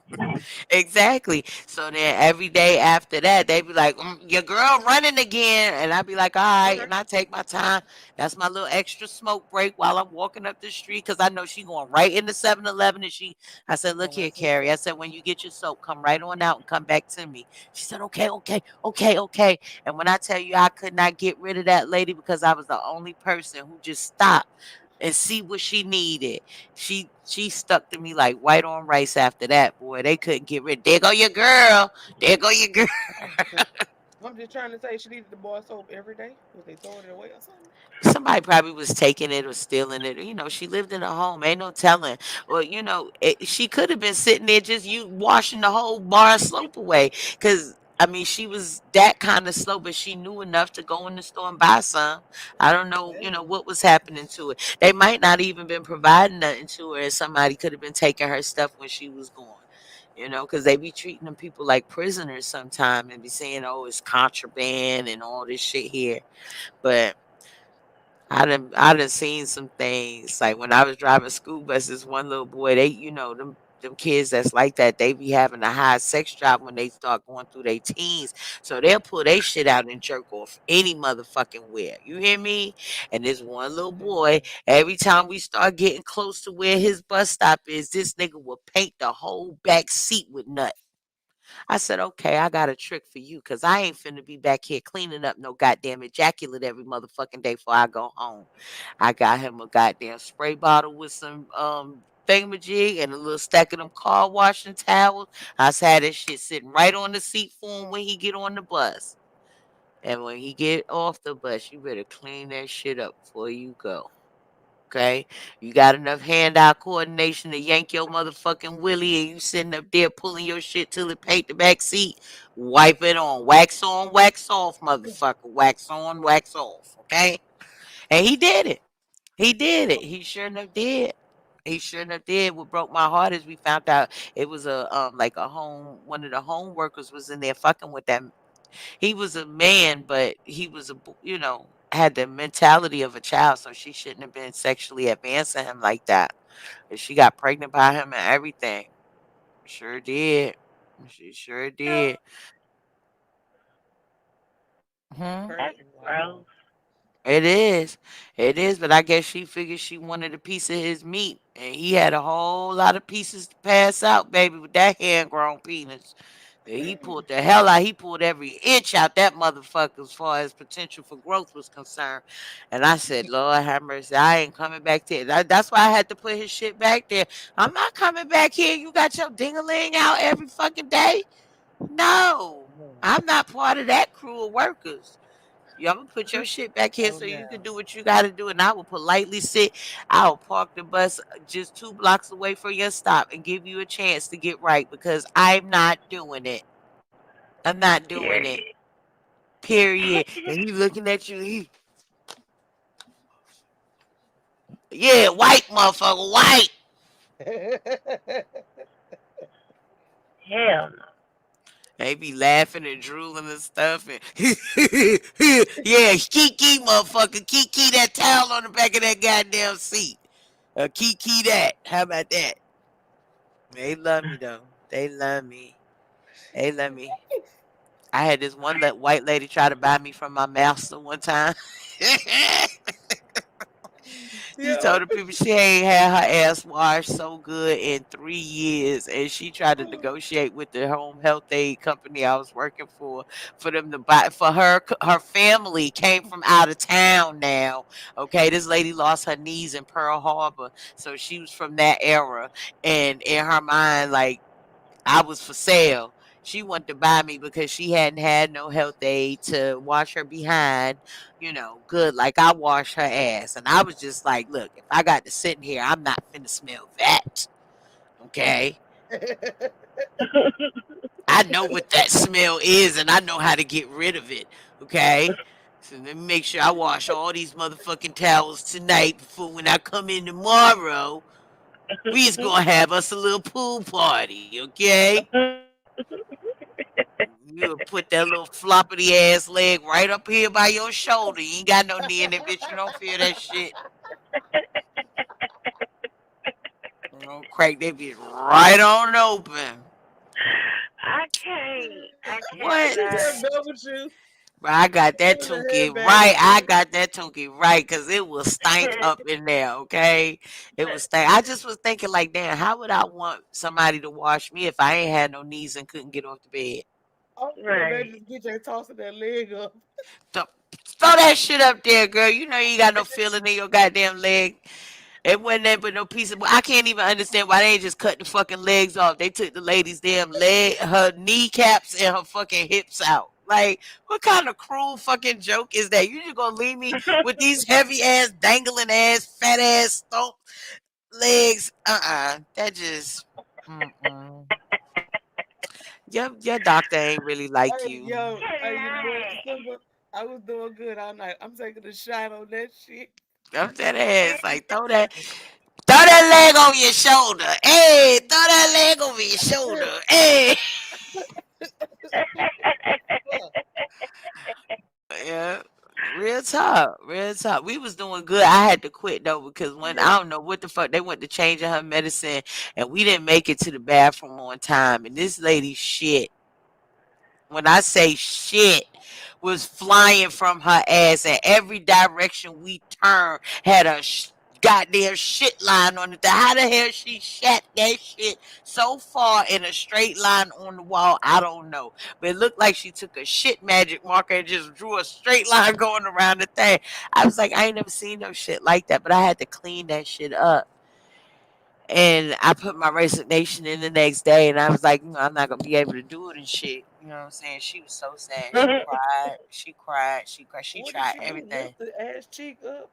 Exactly. So then every day after that, they be like, your girl running again. And I be like, all right. Okay. And I take my time. That's my little extra smoke break while I'm walking up the street because I know she going right into 7-Eleven. And I said, look Oh, here, that's what's Carrie. I up. said, when you get your soap, come right on out and come back to me. She said, okay, okay, okay, okay. And when I tell you I could not get rid of that lady because I was the only person who just stopped and see what she needed. She stuck to me like white on rice after that, boy. They couldn't get rid. There go your girl. There go your girl. I'm just trying to say she needed the bar soap every day. Was they throwing it away or something? Somebody probably was taking it or stealing it. She lived in a home. Ain't no telling. Or, she could have been sitting there just you washing the whole bar of soap away. Cause I mean, she was that kind of slow, but she knew enough to go in the store and buy some. I don't know, Hey. what was happening to it. They might not even been providing nothing to her, and somebody could have been taking her stuff when she was gone. Because they be treating them people like prisoners sometime and be saying, "Oh, it's contraband and all this shit here." But I done seen some things. Like when I was driving school buses, one little boy, they, them kids that's like that, they be having a high sex drive when they start going through their teens. So they'll pull their shit out and jerk off any motherfucking where. You hear me? And this one little boy, Mm-mm. every time we start getting close to where his bus stop is, this nigga will paint the whole back seat with nut. I said, okay, I got a trick for you because I ain't finna be back here cleaning up no goddamn ejaculate every motherfucking day before I go home. I got him a goddamn spray bottle with some thingamajig and a little stack of them car washing towels. I just had this shit sitting right on the seat for him when he get on the bus. And when he get off the bus, you better clean that shit up before you go. Okay, you got enough hand-eye coordination to yank your motherfucking willy, and you sitting up there pulling your shit till it paint the back seat. Wipe it on, wax off, motherfucker. Wax on, wax off. Okay, and he did it. He did it. He sure enough did. He sure enough did. What broke my heart is we found out it was a like a home. One of the home workers was in there fucking with that. He was a man, but he was had the mentality of a child, so she shouldn't have been sexually advancing him like that. And she got pregnant by him and everything. Sure did. She sure did. Hmm. That's gross. Wow. It is. It is, but I guess she figured she wanted a piece of his meat. And he had a whole lot of pieces to pass out, baby, with that hand grown penis. And he pulled the hell out. He pulled every inch out that motherfucker as far as potential for growth was concerned. And I said, Lord have mercy, I ain't coming back there. That's why I had to put his shit back there. I'm not coming back here. You got your dingaling out every fucking day? No. I'm not part of that crew of workers. You I'm gonna put your shit back here Oh so you no. can do what you gotta do, and I will politely sit. I'll park the bus just 2 blocks away from your stop and give you a chance to get right because I'm not doing it. I'm not doing it. Period. Period. And he looking at you. Yeah, white motherfucker, white. Hell no. They be laughing and drooling and stuff. And yeah, kiki motherfucker, kiki that towel on the back of that goddamn seat. Kiki that. How about that? They love me though. They love me. They love me. I had this one white lady try to buy me from my master one time. She Yo. told the people she ain't had her ass washed so good in 3 years, and she tried to negotiate with the home health aid company I was working for them to buy for her. Her family came from out of town now. Okay, this lady lost her knees in Pearl Harbor, so she was from that era, and in her mind, like I was for sale. She wanted to buy me because she hadn't had no health aid to wash her behind, good like I wash her ass. And I was just like, look, if I got to sit in here, I'm not finna smell that. Okay. I know what that smell is and I know how to get rid of it. Okay. So let me make sure I wash all these motherfucking towels tonight before when I come in tomorrow. We's gonna have us a little pool party, okay? You would put that little floppity ass leg right up here by your shoulder. You ain't got no knee in it, bitch. You don't feel that shit. You don't crack that bitch right on open. I Why can't What? she tonight. got double shoes? Bro, I got that Put the tunky headband right. on. I got that tunky right because it was stank up in there, okay? It was stank. I just was thinking, like, damn, how would I want somebody to wash me if I ain't had no knees and couldn't get off the bed? I can Right. imagine DJ tossing that leg up. Th- Throw that shit up there, girl. You know you ain't got no feeling in your goddamn leg. It wasn't that but no piece of. I can't even understand why they ain't just cut the fucking legs off. They took the lady's damn leg, her kneecaps, and her fucking hips out. Like, what kind of cruel fucking joke is that? You just gonna leave me with these heavy ass, dangling ass, fat ass, stomp legs? That just. Mm-mm. Your doctor ain't really like Hey, you. yo, hey, you know what? Right. Simba, I was doing good all night. I'm taking a shot on that shit. I'm that ass. Like, throw that leg over your shoulder. Hey, throw that leg over your shoulder. Hey. Fuck. Yeah. Real talk, real talk. We was doing good. I had to quit though because when I don't know what the fuck they went to changing her medicine and we didn't make it to the bathroom on time. And this lady shit, when I say shit, was flying from her ass and every direction we turned had a goddamn shit line on it. How the hell she shat that shit so far in a straight line on the wall? I don't know. But it looked like she took a shit magic marker and just drew a straight line going around the thing. I was like, I ain't never seen no shit like that, but I had to clean that shit up. And I put my resignation in the next day, and I was like, I'm not gonna be able to do it and shit. You know what I'm saying? She was so sad. She cried. She cried. She cried. She What did tried she do? everything. Lift the ass cheek up?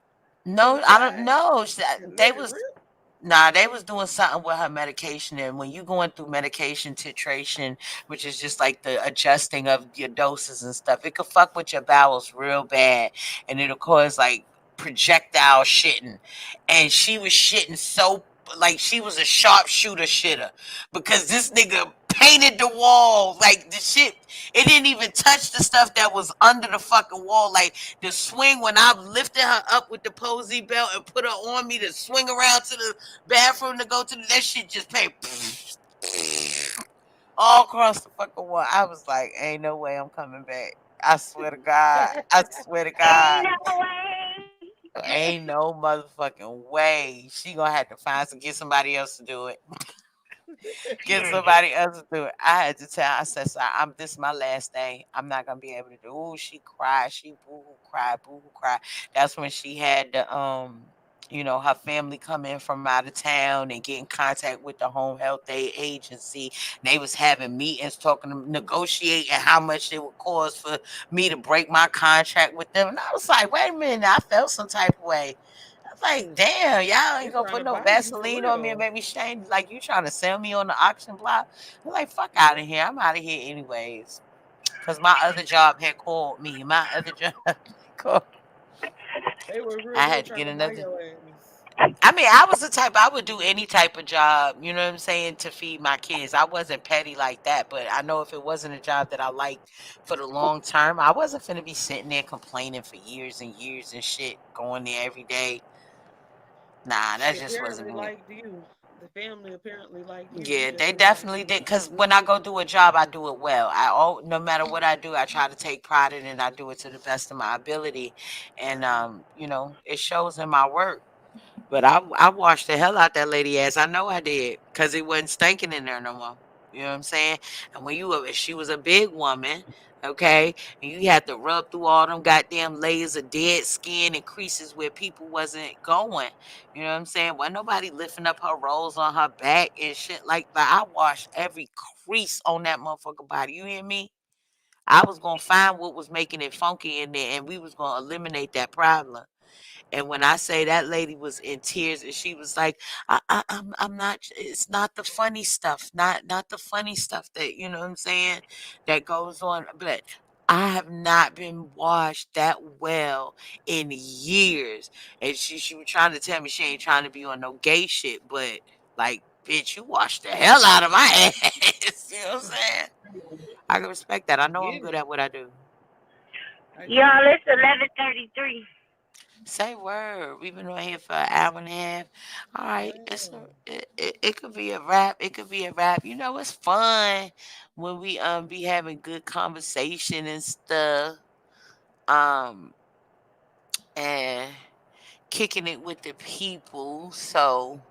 She No, was I don't shot know. and They let it was rip. Nah, they was doing something with her medication, and when you going through medication titration, which is just like the adjusting of your doses and stuff, it could fuck with your bowels real bad, and it'll cause like projectile shitting. And she was shitting so like she was a sharpshooter shitter because this nigga painted the wall like the shit. It didn't even touch the stuff that was under the fucking wall. Like the swing when I lifted her up with the posy belt and put her on me to swing around to the bathroom to go to that shit just paid all across the fucking wall. I was like, ain't no way I'm coming back. I swear to God. I swear to God. Ain't no way. Ain't no motherfucking way. She gonna have to find some get somebody else to do it. Get somebody else to do it. I had to tell. I said, "Sir, I'm this is my last day. I'm not gonna be able to do." Oh, she cried. She boo hoo cried. Boo hoo cried. That's when she had the her family come in from out of town and get in contact with the home health aid agency. They was having meetings, talking, negotiating how much it would cost for me to break my contract with them. And I was like, wait a minute. I felt some type of way. I was like, damn, y'all They ain't gonna trying put to no buy you for Vaseline on me and real. make me shame. Like you trying to sell me on the auction block. I'm like, fuck out of here. I'm out of here anyways. Cause my other job had called me. My other job called. They were real I deal had to trying get to buy another. your ass. I mean, I was the type I would do any type of job, you know what I'm saying, to feed my kids. I wasn't petty like that, but I know if it wasn't a job that I liked for the long term, I wasn't finna be sitting there complaining for years and years and shit, going there every day. Nah, that They just apparently wasn't me. liked you. The family apparently liked you. You Yeah, just they didn't like definitely them. did. Cause when I go do a job, I do it well. No matter what I do, I try to take pride in it. I do it to the best of my ability, and it shows in my work. But I washed the hell out that lady ass. I know I did, cause it wasn't stinking in there no more. You know what I'm saying? And she was a big woman, okay, and you had to rub through all them goddamn layers of dead skin and creases where people wasn't going. You know what I'm saying? Wasn't nobody lifting up her rolls on her back and shit like I washed every crease on that motherfucker body. You hear me? I was gonna find what was making it funky in there, and we was gonna eliminate that problem. And when I say that lady was in tears, and she was like, I'm not. It's not the funny stuff, not the funny stuff that you know what I'm saying, that goes on. But I have not been washed that well in years. And she was trying to tell me she ain't trying to be on no gay shit, but like, bitch, you washed the hell out of my ass. You know what I'm saying? I can respect that. I know I'm Get good it. at what I do. I get Y'all, it. it's 11:33. Say word. We've been on here for an hour and a half. All right, Wow. it could be a wrap. It could be a wrap. You know, it's fun when we be having good conversation and stuff. Um and kicking it with the people. So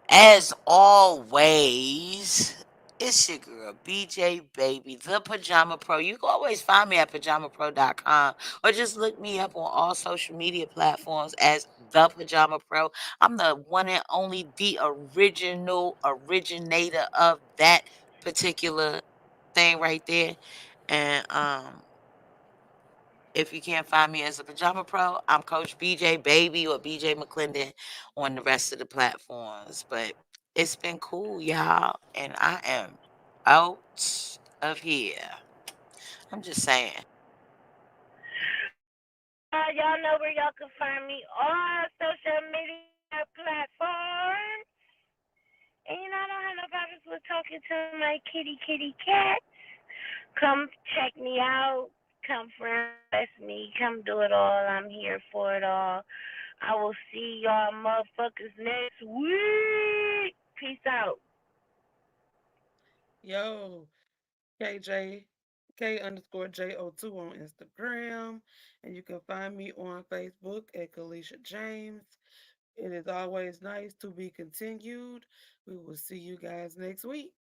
as always, it's your girl, BJ Baby, the Pajama Pro. You can always find me at PajamaPRO.com or just look me up on all social media platforms as the Pajama Pro. I'm the one and only, the original originator of that particular thing right there. And if you can't find me as a Pajama Pro, I'm Coach BJ Baby or BJ McClendon on the rest of the platforms. But it's been cool, y'all. And I am out of here. I'm just saying. Y'all know where y'all can find me on social media platforms. And I don't have no problems with talking to my kitty cat. Come check me out. Come friend request me. Come do it all. I'm here for it all. I will see y'all motherfuckers next week. Peace out. Yo, KJ, K underscore JO2 on Instagram. And you can find me on Facebook at Kalisha James. It is always nice to be continued. We will see you guys next week.